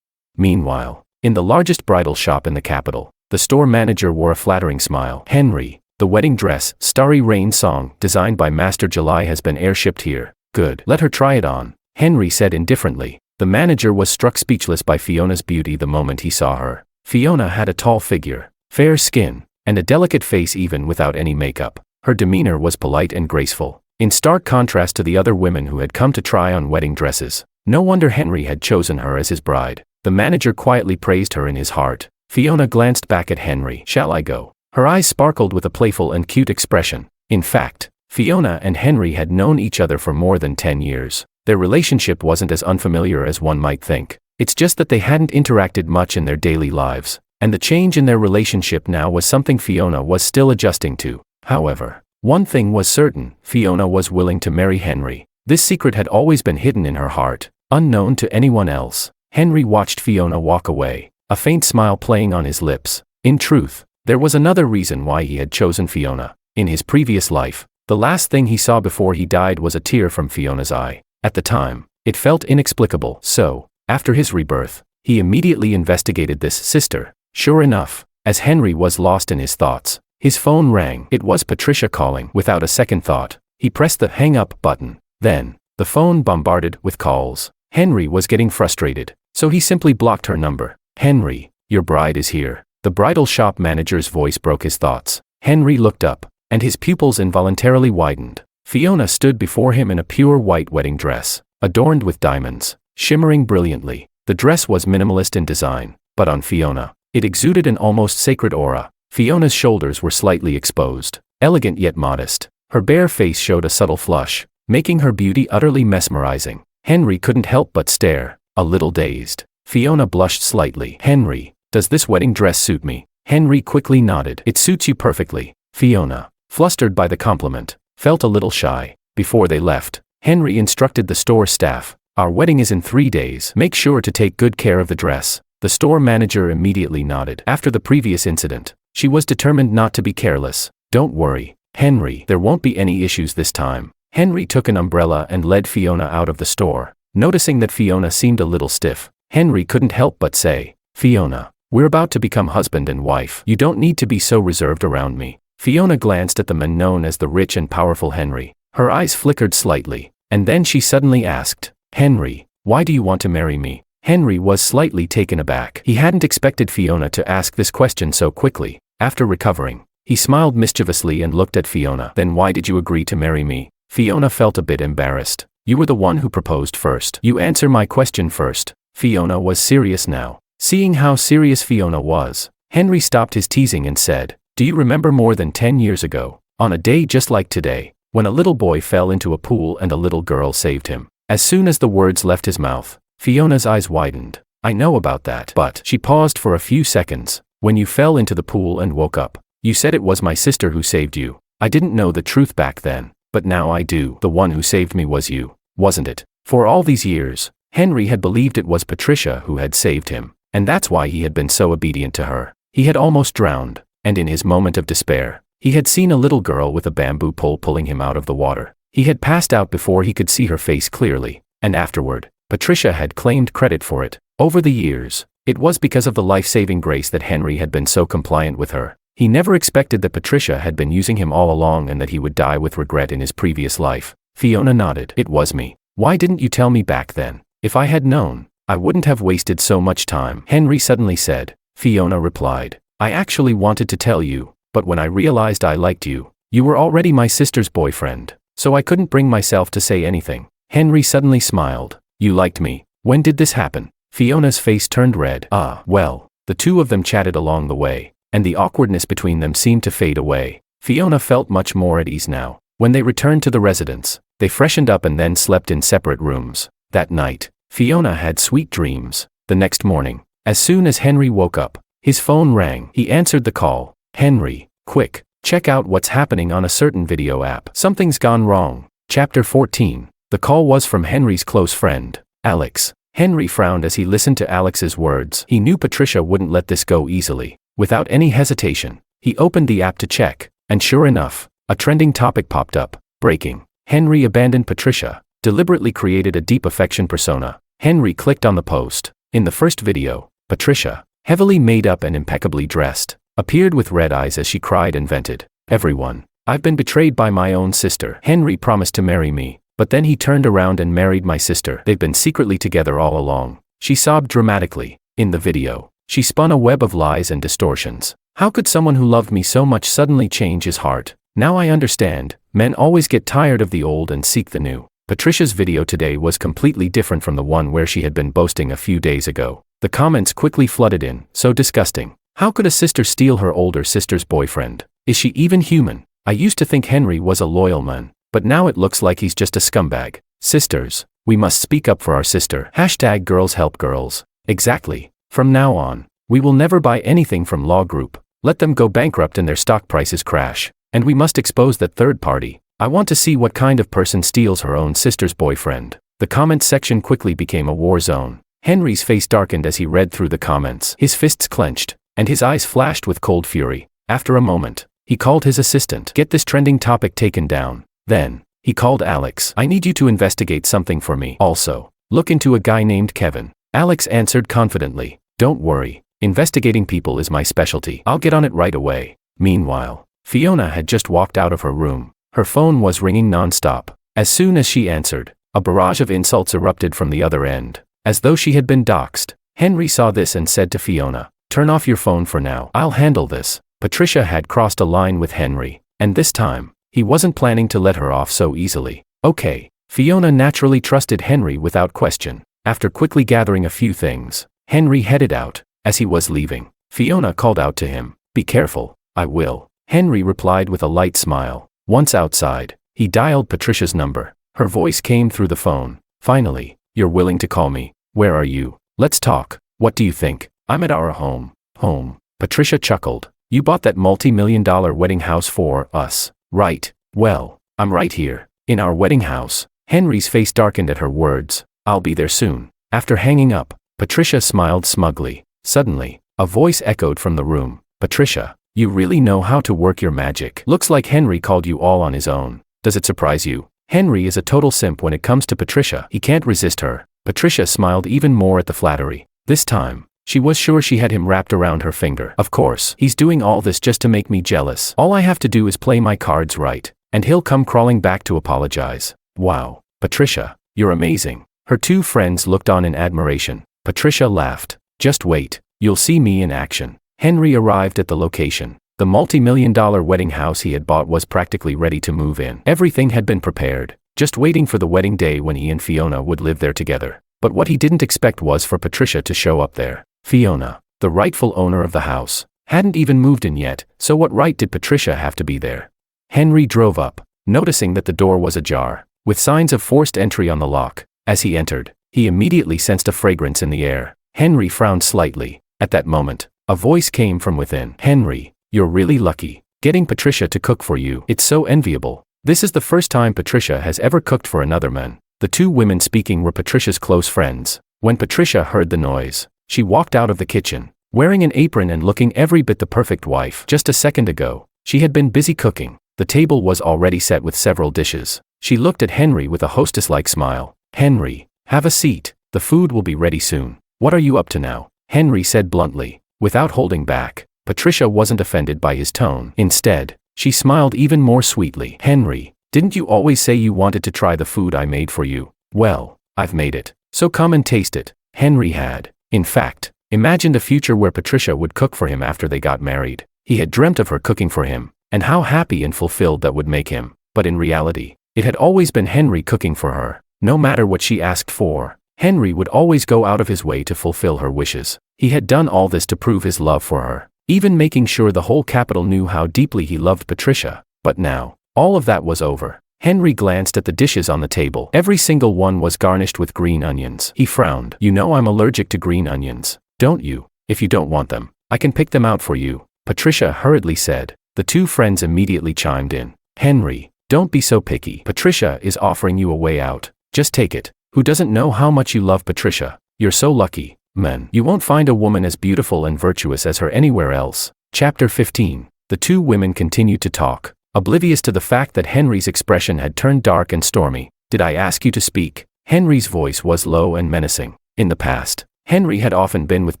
Meanwhile, in the largest bridal shop in the capital, the store manager wore a flattering smile. "Henry, the wedding dress, Starry Rain song, designed by Master July has been airshipped here." "Good. Let her try it on," Henry said indifferently. The manager was struck speechless by Fiona's beauty the moment he saw her. Fiona had a tall figure, fair skin, and a delicate face even without any makeup. Her demeanor was polite and graceful, in stark contrast to the other women who had come to try on wedding dresses. No wonder Henry had chosen her as his bride. The manager quietly praised her in his heart. Fiona glanced back at Henry. "Shall I go?" Her eyes sparkled with a playful and cute expression. In fact, Fiona and Henry had known each other for more than 10 years. Their relationship wasn't as unfamiliar as one might think. It's just that they hadn't interacted much in their daily lives, and the change in their relationship now was something Fiona was still adjusting to. However, one thing was certain, Fiona was willing to marry Henry. This secret had always been hidden in her heart, unknown to anyone else. Henry watched Fiona walk away, a faint smile playing on his lips. In truth, there was another reason why he had chosen Fiona. In his previous life, the last thing he saw before he died was a tear from Fiona's eye. At the time, it felt inexplicable. So, after his rebirth, he immediately investigated this sister. Sure enough, as Henry was lost in his thoughts, his phone rang. It was Patricia calling. Without a second thought, he pressed the hang up button. Then, the phone bombarded with calls. Henry was getting frustrated, so he simply blocked her number. "Henry, your bride is here." The bridal shop manager's voice broke his thoughts. Henry looked up, and his pupils involuntarily widened. Fiona stood before him in a pure white wedding dress, adorned with diamonds, shimmering brilliantly. The dress was minimalist in design, but on Fiona, it exuded an almost sacred aura. Fiona's shoulders were slightly exposed, elegant yet modest. Her bare face showed a subtle flush, making her beauty utterly mesmerizing. Henry couldn't help but stare, a little dazed. Fiona blushed slightly. "Henry, does this wedding dress suit me?" Henry quickly nodded. "It suits you perfectly." Fiona, flustered by the compliment, felt a little shy. Before they left, Henry instructed the store staff, Our wedding is in 3 days. Make sure to take good care of the dress. The store manager immediately nodded. After the previous incident, she was determined not to be careless. Don't worry, Henry, there won't be any issues this time. Henry took an umbrella and led Fiona out of the store. Noticing that Fiona seemed a little stiff, Henry couldn't help but say, Fiona, we're about to become husband and wife. You don't need to be so reserved around me. Fiona glanced at the man known as the rich and powerful Henry. Her eyes flickered slightly, and then she suddenly asked, Henry, why do you want to marry me? Henry was slightly taken aback. He hadn't expected Fiona to ask this question so quickly. After recovering, he smiled mischievously and looked at Fiona. Then why did you agree to marry me? Fiona felt a bit embarrassed. You were the one who proposed first. You answer my question first. Fiona was serious now. Seeing how serious Fiona was, Henry stopped his teasing and said, do you remember more than 10 years ago, on a day just like today, when a little boy fell into a pool and a little girl saved him? As soon as the words left his mouth, Fiona's eyes widened. I know about that. But she paused for a few seconds. When you fell into the pool and woke up, you said it was my sister who saved you. I didn't know the truth back then, but now I do. The one who saved me was you, wasn't it? For all these years, Henry had believed it was Patricia who had saved him, and that's why he had been so obedient to her. He had almost drowned, and in his moment of despair, he had seen a little girl with a bamboo pole pulling him out of the water. He had passed out before he could see her face clearly, and afterward, Patricia had claimed credit for it. Over the years, it was because of the life-saving grace that Henry had been so compliant with her. He never expected that Patricia had been using him all along and that he would die with regret in his previous life. Fiona nodded. It was me. Why didn't you tell me back then? If I had known, I wouldn't have wasted so much time. Henry suddenly said. Fiona replied. I actually wanted to tell you, but when I realized I liked you, you were already my sister's boyfriend, so I couldn't bring myself to say anything. Henry suddenly smiled. You liked me. When did this happen? Fiona's face turned red. Well, the two of them chatted along the way, and the awkwardness between them seemed to fade away. Fiona felt much more at ease now. When they returned to the residence, they freshened up and then slept in separate rooms. That night, Fiona had sweet dreams. The next morning, as soon as Henry woke up, his phone rang. He answered the call. Henry, quick, check out what's happening on a certain video app. Something's gone wrong. Chapter 14. The call was from Henry's close friend, Alex. Henry frowned as he listened to Alex's words. He knew Patricia wouldn't let this go easily. Without any hesitation, he opened the app to check, and sure enough, a trending topic popped up. Breaking. Henry abandoned Patricia, deliberately created a deep affection persona. Henry clicked on the post. In the first video, Patricia, heavily made up and impeccably dressed, appeared with red eyes as she cried and vented. Everyone, I've been betrayed by my own sister. Henry promised to marry me, but then he turned around and married my sister. They've been secretly together all along. She sobbed dramatically. In the video, she spun a web of lies and distortions. How could someone who loved me so much suddenly change his heart? Now I understand. Men always get tired of the old and seek the new. Patricia's video today was completely different from the one where she had been boasting a few days ago. The comments quickly flooded in. So disgusting. How could a sister steal her older sister's boyfriend? Is she even human? I used to think Henry was a loyal man, but now it looks like he's just a scumbag. Sisters, we must speak up for our sister. Hashtag girls help girls. Exactly. From now on, we will never buy anything from Law Group. Let them go bankrupt and their stock prices crash. And we must expose that third party. I want to see what kind of person steals her own sister's boyfriend. The comments section quickly became a war zone. Henry's face darkened as he read through the comments. His fists clenched, and his eyes flashed with cold fury. After a moment, he called his assistant. Get this trending topic taken down. Then, he called Alex. I need you to investigate something for me. Also, look into a guy named Kevin. Alex answered confidently. Don't worry, investigating people is my specialty. I'll get on it right away. Meanwhile, Fiona had just walked out of her room. Her phone was ringing non-stop. As soon as she answered, a barrage of insults erupted from the other end, as though she had been doxxed. Henry saw this and said to Fiona, turn off your phone for now. I'll handle this. Patricia had crossed a line with Henry, and this time, he wasn't planning to let her off so easily. Okay. Fiona naturally trusted Henry without question. After quickly gathering a few things, Henry headed out. As he was leaving, Fiona called out to him, be careful. I will. Henry replied with a light smile. Once outside, he dialed Patricia's number. Her voice came through the phone. Finally, you're willing to call me. Where are you? Let's talk. What do you think? I'm at our home. Home. Patricia chuckled. You bought that multi-million-dollar wedding house for us, right? Well, I'm right here, in our wedding house. Henry's face darkened at her words. I'll be there soon. After hanging up, Patricia smiled smugly. Suddenly, a voice echoed from the room. Patricia, you really know how to work your magic. Looks like Henry called you all on his own. Does it surprise you? Henry is a total simp when it comes to Patricia. He can't resist her. Patricia smiled even more at the flattery. This time, she was sure she had him wrapped around her finger. Of course, he's doing all this just to make me jealous. All I have to do is play my cards right, and he'll come crawling back to apologize. Wow, Patricia, you're amazing. Her two friends looked on in admiration. Patricia laughed. Just wait, you'll see me in action. Henry arrived at the location. The multi-million-dollar wedding house he had bought was practically ready to move in. Everything had been prepared, just waiting for the wedding day when he and Fiona would live there together. But what he didn't expect was for Patricia to show up there. Fiona, the rightful owner of the house, hadn't even moved in yet, so what right did Patricia have to be there? Henry drove up, noticing that the door was ajar, with signs of forced entry on the lock. As he entered, he immediately sensed a fragrance in the air. Henry frowned slightly. At that moment, a voice came from within. Henry, you're really lucky, getting Patricia to cook for you. It's so enviable. This is the first time Patricia has ever cooked for another man. The two women speaking were Patricia's close friends. When Patricia heard the noise, she walked out of the kitchen, wearing an apron and looking every bit the perfect wife. Just a second ago, she had been busy cooking. The table was already set with several dishes. She looked at Henry with a hostess-like smile. Henry, have a seat. The food will be ready soon. What are you up to now? Henry said bluntly, without holding back. Patricia wasn't offended by his tone. Instead, she smiled even more sweetly. Henry, didn't you always say you wanted to try the food I made for you? Well, I've made it. So come and taste it. Henry had, in fact, imagined a future where Patricia would cook for him after they got married. He had dreamt of her cooking for him, and how happy and fulfilled that would make him. But in reality, it had always been Henry cooking for her. No matter what she asked for, Henry would always go out of his way to fulfill her wishes. He had done all this to prove his love for her, even making sure the whole capital knew how deeply he loved Patricia. But now, all of that was over. Henry glanced at the dishes on the table. Every single one was garnished with green onions. He frowned. You know I'm allergic to green onions, don't you? If you don't want them, I can pick them out for you, Patricia hurriedly said. The two friends immediately chimed in. Henry, don't be so picky. Patricia is offering you a way out. Just take it. Who doesn't know how much you love Patricia? You're so lucky, man. You won't find a woman as beautiful and virtuous as her anywhere else. Chapter 15. The two women continued to talk, oblivious to the fact that Henry's expression had turned dark and stormy. Did I ask you to speak? Henry's voice was low and menacing. In the past, Henry had often been with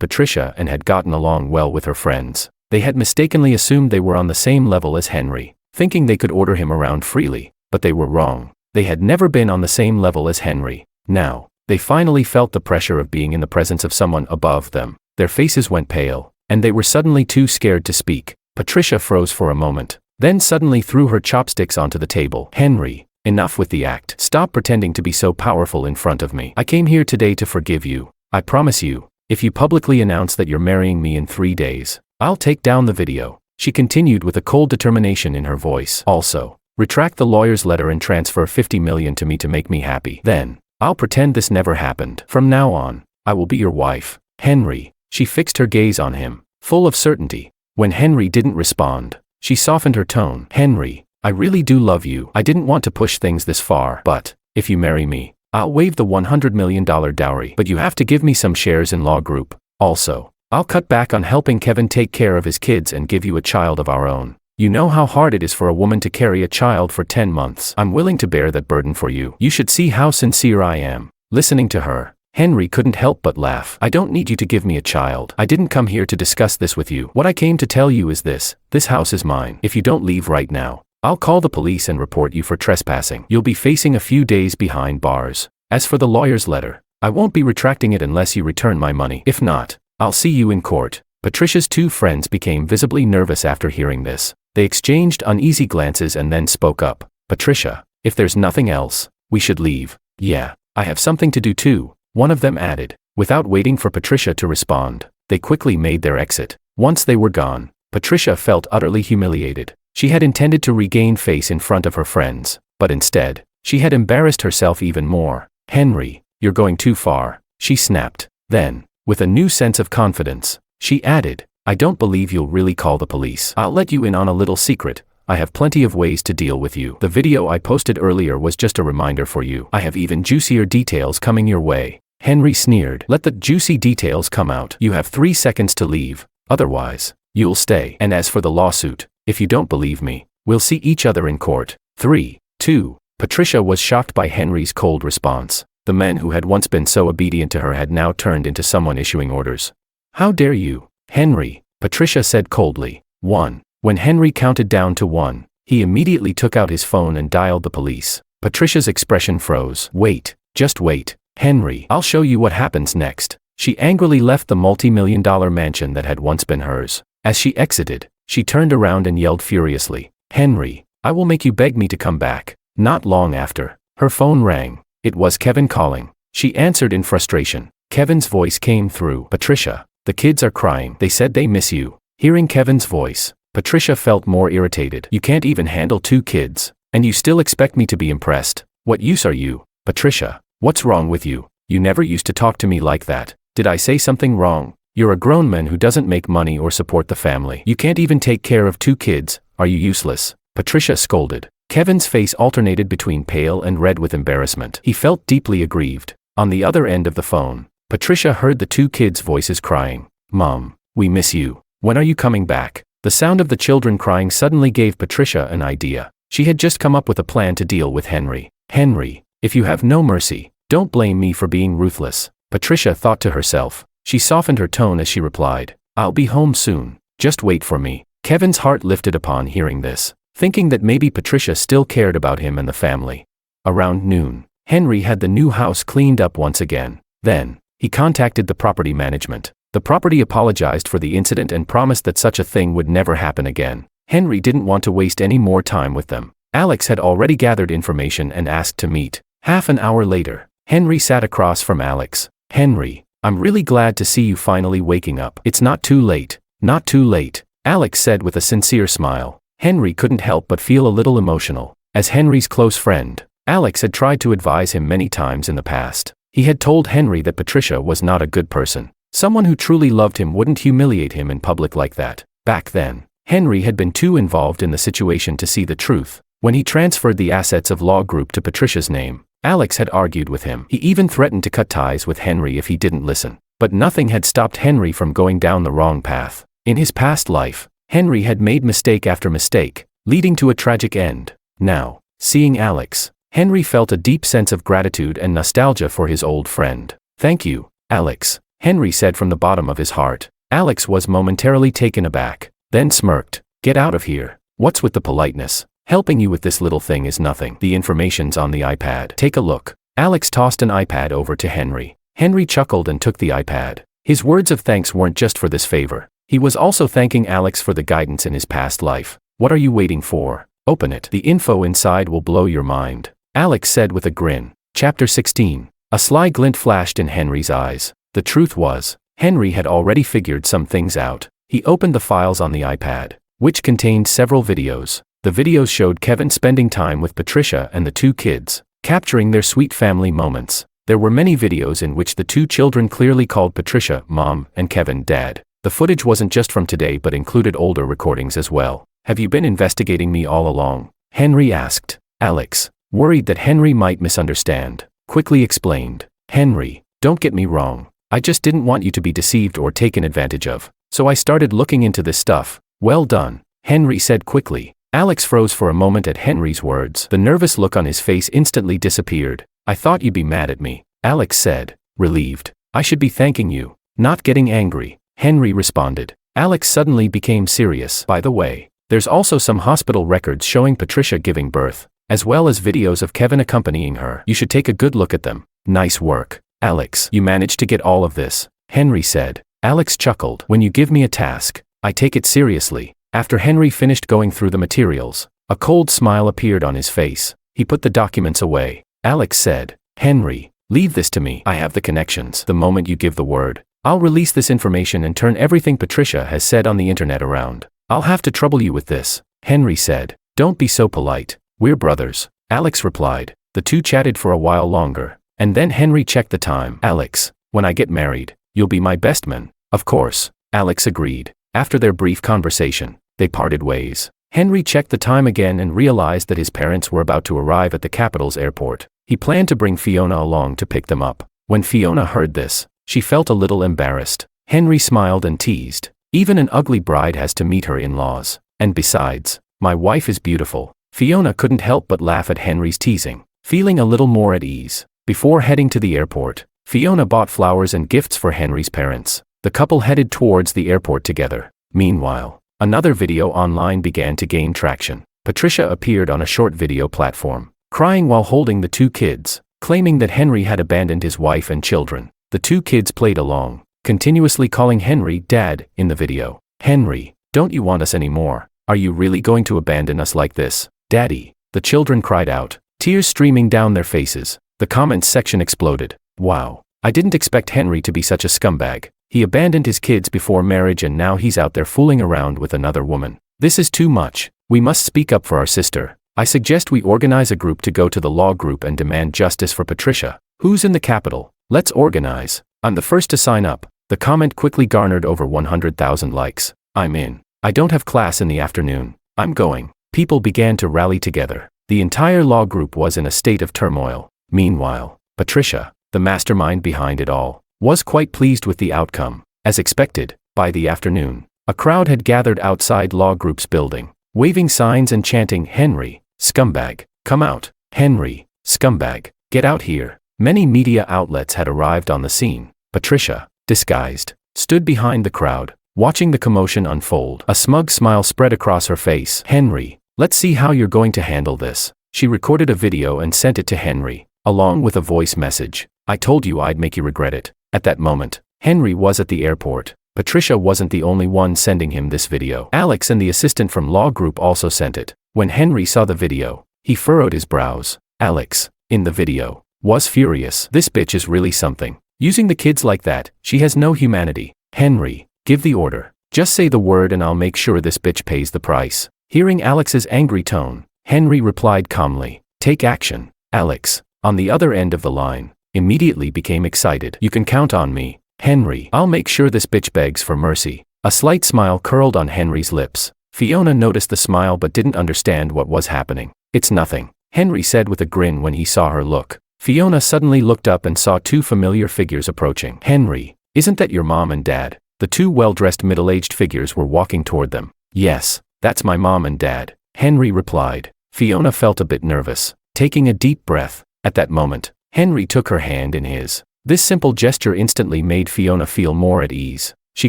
Patricia and had gotten along well with her friends. They had mistakenly assumed they were on the same level as Henry, thinking they could order him around freely, but they were wrong. They had never been on the same level as Henry. Now, they finally felt the pressure of being in the presence of someone above them. Their faces went pale, and they were suddenly too scared to speak. Patricia froze for a moment, then suddenly threw her chopsticks onto the table. Henry, enough with the act. Stop pretending to be so powerful in front of me. I came here today to forgive you. I promise you, if you publicly announce that you're marrying me in 3 days, I'll take down the video. She continued with a cold determination in her voice. Also, retract the lawyer's letter and transfer $50 million to me to make me happy. Then, I'll pretend this never happened. From now on, I will be your wife. Henry, she fixed her gaze on him, full of certainty. When Henry didn't respond, she softened her tone. Henry, I really do love you. I didn't want to push things this far, but, if you marry me, I'll waive the $100 million dowry. But you have to give me some shares in Law Group. Also, I'll cut back on helping Kevin take care of his kids and give you a child of our own. You know how hard it is for a woman to carry a child for 10 months. I'm willing to bear that burden for you. You should see how sincere I am. Listening to her, Henry couldn't help but laugh. I don't need you to give me a child. I didn't come here to discuss this with you. What I came to tell you is this house is mine. If you don't leave right now, I'll call the police and report you for trespassing. You'll be facing a few days behind bars. As for the lawyer's letter, I won't be retracting it unless you return my money. If not, I'll see you in court. Patricia's two friends became visibly nervous after hearing this. They exchanged uneasy glances and then spoke up. Patricia, if there's nothing else, we should leave. Yeah, I have something to do too, one of them added. Without waiting for Patricia to respond, they quickly made their exit. Once they were gone, Patricia felt utterly humiliated. She had intended to regain face in front of her friends, but instead, she had embarrassed herself even more. Henry, you're going too far, she snapped. Then, with a new sense of confidence, she added, I don't believe you'll really call the police. I'll let you in on a little secret. I have plenty of ways to deal with you. The video I posted earlier was just a reminder for you. I have even juicier details coming your way." Henry sneered. "Let the juicy details come out. You have 3 seconds to leave. Otherwise, you'll stay. And as for the lawsuit, if you don't believe me, we'll see each other in court." 3, 2. Patricia was shocked by Henry's cold response. The man who had once been so obedient to her had now turned into someone issuing orders. "How dare you, Henry?" Patricia said coldly. 1. When Henry counted down to 1, he immediately took out his phone and dialed the police. Patricia's expression froze. "Wait, just wait, Henry. I'll show you what happens next." She angrily left the multi-million-dollar mansion that had once been hers. As she exited, she turned around and yelled furiously, "Henry, I will make you beg me to come back." Not long after, her phone rang. It was Kevin calling. She answered in frustration. Kevin's voice came through. "Patricia, the kids are crying. They said they miss you." Hearing Kevin's voice, Patricia felt more irritated. "You can't even handle 2 kids, and you still expect me to be impressed. What use are you, Patricia? What's wrong with you? You never used to talk to me like that. Did I say something wrong? You're a grown man who doesn't make money or support the family. You can't even take care of 2 kids. Are you useless?" Patricia scolded. Kevin's face alternated between pale and red with embarrassment. He felt deeply aggrieved. On the other end of the phone, Patricia heard the 2 kids' voices crying, "Mom, we miss you. When are you coming back?" The sound of the children crying suddenly gave Patricia an idea. She had just come up with a plan to deal with Henry. "Henry, if you have no mercy, don't blame me for being ruthless," Patricia thought to herself. She softened her tone as she replied, "I'll be home soon. Just wait for me." Kevin's heart lifted upon hearing this, thinking that maybe Patricia still cared about him and the family. Around noon, Henry had the new house cleaned up once again. Then, he contacted the property management. The property apologized for the incident and promised that such a thing would never happen again. Henry didn't want to waste any more time with them. Alex had already gathered information and asked to meet. Half an hour later, Henry sat across from Alex. "Henry, I'm really glad to see you finally waking up. It's not too late." "Not too late," Alex said with a sincere smile. Henry couldn't help but feel a little emotional. As Henry's close friend, Alex had tried to advise him many times in the past. He had told Henry that Patricia was not a good person. Someone who truly loved him wouldn't humiliate him in public like that. Back then, Henry had been too involved in the situation to see the truth. When he transferred the assets of Law Group to Patricia's name, Alex had argued with him. He even threatened to cut ties with Henry if he didn't listen. But nothing had stopped Henry from going down the wrong path. In his past life, Henry had made mistake after mistake, leading to a tragic end. Now, seeing Alex, Henry felt a deep sense of gratitude and nostalgia for his old friend. "Thank you, Alex," Henry said from the bottom of his heart. Alex was momentarily taken aback, then smirked. "Get out of here. What's with the politeness? Helping you with this little thing is nothing. The information's on the iPad. Take a look." Alex tossed an iPad over to Henry. Henry chuckled and took the iPad. His words of thanks weren't just for this favor. He was also thanking Alex for the guidance in his past life. "What are you waiting for? Open it. The info inside will blow your mind," Alex said with a grin. Chapter 16. A sly glint flashed in Henry's eyes. The truth was, Henry had already figured some things out. He opened the files on the iPad, which contained several videos. The videos showed Kevin spending time with Patricia and the 2 kids, capturing their sweet family moments. There were many videos in which the 2 children clearly called Patricia Mom and Kevin Dad. The footage wasn't just from today but included older recordings as well. "Have you been investigating me all along?" Henry asked. Alex, worried that Henry might misunderstand, quickly explained. "Henry, don't get me wrong. I just didn't want you to be deceived or taken advantage of. So I started looking into this stuff." "Well done," Henry said quickly. Alex froze for a moment at Henry's words. The nervous look on his face instantly disappeared. "I thought you'd be mad at me," Alex said, relieved. "I should be thanking you, not getting angry," Henry responded. Alex suddenly became serious. "By the way, there's also some hospital records showing Patricia giving birth, as well as videos of Kevin accompanying her. You should take a good look at them." "Nice work, Alex. You managed to get all of this," Henry said. Alex chuckled. "When you give me a task, I take it seriously." After Henry finished going through the materials, a cold smile appeared on his face. He put the documents away. Alex said, "Henry, leave this to me. I have the connections. The moment you give the word, I'll release this information and turn everything Patricia has said on the internet around. I'll have to trouble you with this," Henry said. "Don't be so polite. We're brothers," Alex replied. The 2 chatted for a while longer, and then Henry checked the time. "Alex, when I get married, you'll be my best man." "Of course," Alex agreed. After their brief conversation, they parted ways. Henry checked the time again and realized that his parents were about to arrive at the capital's airport. He planned to bring Fiona along to pick them up. When Fiona heard this, she felt a little embarrassed. Henry smiled and teased. Even an ugly bride has to meet her in-laws. And besides, my wife is beautiful. Fiona couldn't help but laugh at Henry's teasing, feeling a little more at ease. Before heading to the airport, Fiona bought flowers and gifts for Henry's parents. The couple headed towards the airport together. Meanwhile, another video online began to gain traction. Patricia appeared on a short video platform, crying while holding the two kids, claiming that Henry had abandoned his wife and children. The two kids played along, continuously calling Henry Dad in the video. Henry, don't you want us anymore? Are you really going to abandon us like this? Daddy, the children cried out, tears streaming down their faces. The comments section exploded. Wow, I didn't expect Henry to be such a scumbag. He abandoned his kids before marriage and now he's out there fooling around with another woman. This is too much. We must speak up for our sister. I suggest we organize a group to go to the law group and demand justice for Patricia. Who's in the capital? Let's organize. I'm the first to sign up. The comment quickly garnered over 100,000 likes. I'm in. I don't have class in the afternoon. I'm going. People began to rally together. The entire law group was in a state of turmoil. Meanwhile, Patricia, the mastermind behind it all, was quite pleased with the outcome. As expected, by the afternoon, a crowd had gathered outside law group's building, waving signs and chanting, "Henry, scumbag, come out. Henry, scumbag, get out here." Many media outlets had arrived on the scene. Patricia, disguised, stood behind the crowd, watching the commotion unfold. A smug smile spread across her face. "Henry, let's see how you're going to handle this." She recorded a video and sent it to Henry, along with a voice message. "I told you I'd make you regret it." At that moment, Henry was at the airport. Patricia wasn't the only one sending him this video. Alex and the assistant from law group also sent it. When Henry saw the video, he furrowed his brows. Alex, in the video, was furious. "This bitch is really something. Using the kids like that, she has no humanity." "Henry, give the order. Just say the word and I'll make sure this bitch pays the price." Hearing Alex's angry tone, Henry replied calmly, "Take action." Alex, on the other end of the line, immediately became excited. "You can count on me, Henry. I'll make sure this bitch begs for mercy." A slight smile curled on Henry's lips. Fiona noticed the smile but didn't understand what was happening. "It's nothing," Henry said with a grin when he saw her look. Fiona suddenly looked up and saw two familiar figures approaching. "Henry, isn't that your mom and dad?" The two well-dressed middle-aged figures were walking toward them. "Yes, that's my mom and dad," Henry replied. Fiona felt a bit nervous, taking a deep breath. At that moment, Henry took her hand in his. This simple gesture instantly made Fiona feel more at ease. She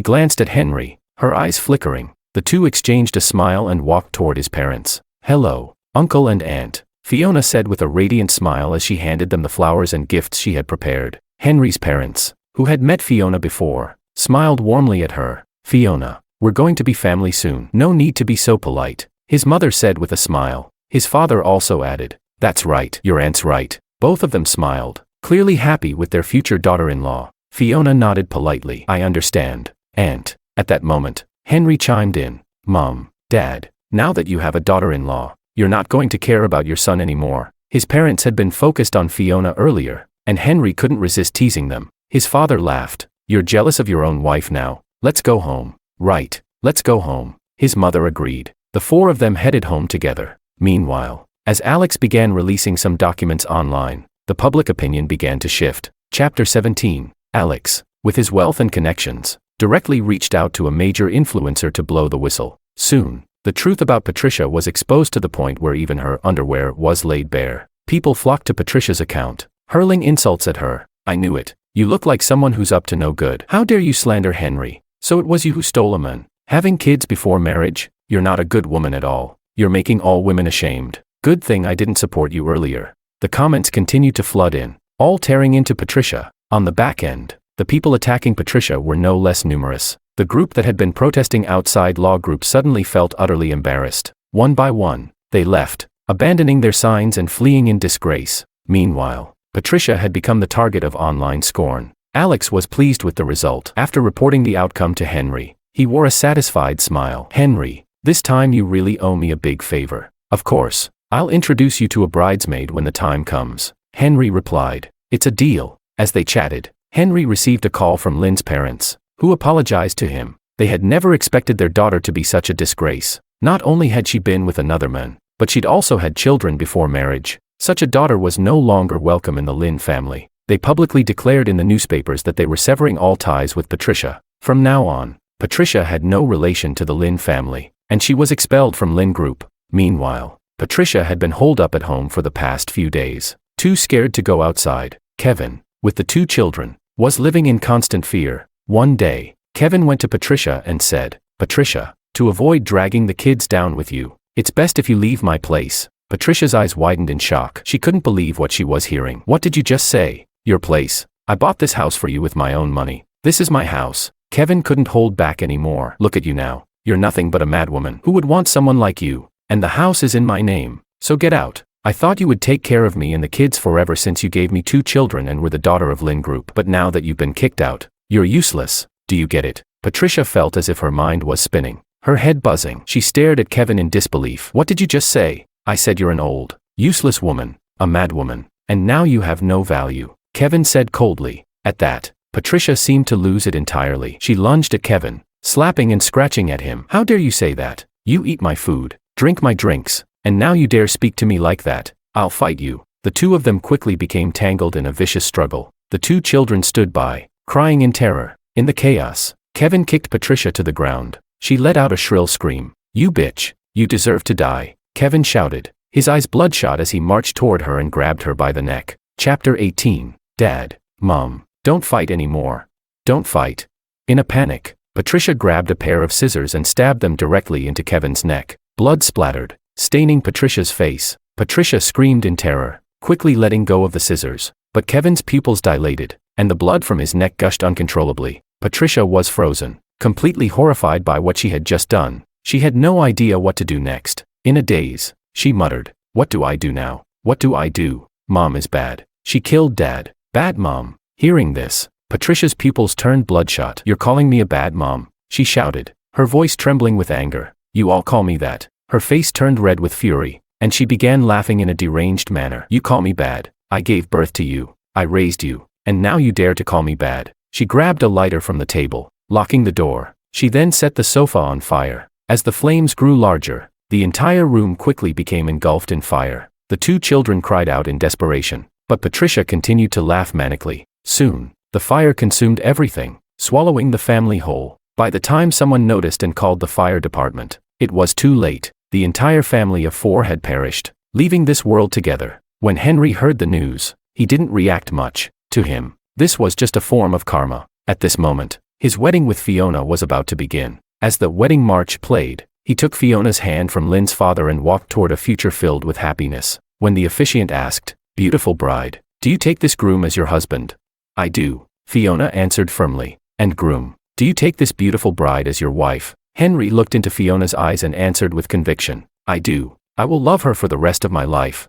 glanced at Henry, her eyes flickering. The two exchanged a smile and walked toward his parents. "Hello, uncle and aunt," Fiona said with a radiant smile as she handed them the flowers and gifts she had prepared. Henry's parents, who had met Fiona before, smiled warmly at her. "Fiona, we're going to be family soon. No need to be so polite," his mother said with a smile. His father also added, "That's right, your aunt's right." Both of them smiled, clearly happy with their future daughter-in-law. Fiona nodded politely. "I understand, aunt." At that moment, Henry chimed in, "Mom, Dad, now that you have a daughter-in-law, you're not going to care about your son anymore." His parents had been focused on Fiona earlier, and Henry couldn't resist teasing them. His father laughed. "You're jealous of your own wife now. Let's go home." "Right, let's go home," his mother agreed. The four of them headed home together. Meanwhile, as Alex began releasing some documents online, the public opinion began to shift. Chapter 17. Alex, with his wealth and connections, directly reached out to a major influencer to blow the whistle. Soon, the truth about Patricia was exposed to the point where even her underwear was laid bare. People flocked to Patricia's account, hurling insults at her. "I knew it. You look like someone who's up to no good. How dare you slander Henry? So it was you who stole a man. Having kids before marriage? You're not a good woman at all. You're making all women ashamed. Good thing I didn't support you earlier." The comments continued to flood in, all tearing into Patricia. On the back end, the people attacking Patricia were no less numerous. The group that had been protesting outside law group suddenly felt utterly embarrassed. One by one, they left, abandoning their signs and fleeing in disgrace. Meanwhile, Patricia had become the target of online scorn. Alex was pleased with the result. After reporting the outcome to Henry, he wore a satisfied smile. "Henry, this time you really owe me a big favor." "Of course, I'll introduce you to a bridesmaid when the time comes," Henry replied. "It's a deal." As they chatted, Henry received a call from Lynn's parents, who apologized to him. They had never expected their daughter to be such a disgrace. Not only had she been with another man, but she'd also had children before marriage. Such a daughter was no longer welcome in the Lynn family. They publicly declared in the newspapers that they were severing all ties with Patricia. From now on, Patricia had no relation to the Lynn family, and she was expelled from Lynn Group. Meanwhile, Patricia had been holed up at home for the past few days, too scared to go outside. Kevin, with the 2 children, was living in constant fear. One day, Kevin went to Patricia and said, "Patricia, to avoid dragging the kids down with you, it's best if you leave my place." Patricia's eyes widened in shock. She couldn't believe what she was hearing. "What did you just say? Your place? I bought this house for you with my own money. This is my house." Kevin couldn't hold back anymore. "Look at you now. You're nothing but a madwoman. Who would want someone like you? And the house is in my name. So get out. I thought you would take care of me and the kids forever since you gave me 2 children and were the daughter of Lynn Group. But now that you've been kicked out, you're useless. Do you get it?" Patricia felt as if her mind was spinning, her head buzzing. She stared at Kevin in disbelief. "What did you just say?" "I said you're an old, useless woman, a madwoman, and now you have no value," Kevin said coldly. At that, Patricia seemed to lose it entirely. She lunged at Kevin, slapping and scratching at him. "How dare you say that? You eat my food, drink my drinks, and now you dare speak to me like that? I'll fight you." The 2 of them quickly became tangled in a vicious struggle. The 2 children stood by, crying in terror. In the chaos, Kevin kicked Patricia to the ground. She let out a shrill scream. "You bitch, you deserve to die," Kevin shouted, his eyes bloodshot as he marched toward her and grabbed her by the neck. Chapter 18. Dad, Mom, don't fight anymore. Don't fight. In a panic, Patricia grabbed a pair of scissors and stabbed them directly into Kevin's neck. Blood splattered, staining Patricia's face. Patricia screamed in terror, quickly letting go of the scissors. But Kevin's pupils dilated, and the blood from his neck gushed uncontrollably. Patricia was frozen, completely horrified by what she had just done. She had no idea what to do next. In a daze, she muttered, "What do I do now? What do I do? Mom is bad. She killed Dad. Bad mom." Hearing this, Patricia's pupils turned bloodshot. "You're calling me a bad mom?" she shouted, her voice trembling with anger. "You all call me that?" Her face turned red with fury, and she began laughing in a deranged manner. "You call me bad? I gave birth to you. I raised you, and now you dare to call me bad." She grabbed a lighter from the table, locking the door. She then set the sofa on fire. As the flames grew larger, the entire room quickly became engulfed in fire. The 2 children cried out in desperation, but Patricia continued to laugh manically. Soon, the fire consumed everything, swallowing the family whole. By the time someone noticed and called the fire department, it was too late. The entire family of 4 had perished, leaving this world together. When Henry heard the news, he didn't react much. To him, this was just a form of karma. At this moment, his wedding with Fiona was about to begin. As the wedding march played, he took Fiona's hand from Lynn's father and walked toward a future filled with happiness. When the officiant asked, "Beautiful bride, do you take this groom as your husband?" "I do," Fiona answered firmly. "And groom, do you take this beautiful bride as your wife?" Henry looked into Fiona's eyes and answered with conviction, "I do. I will love her for the rest of my life."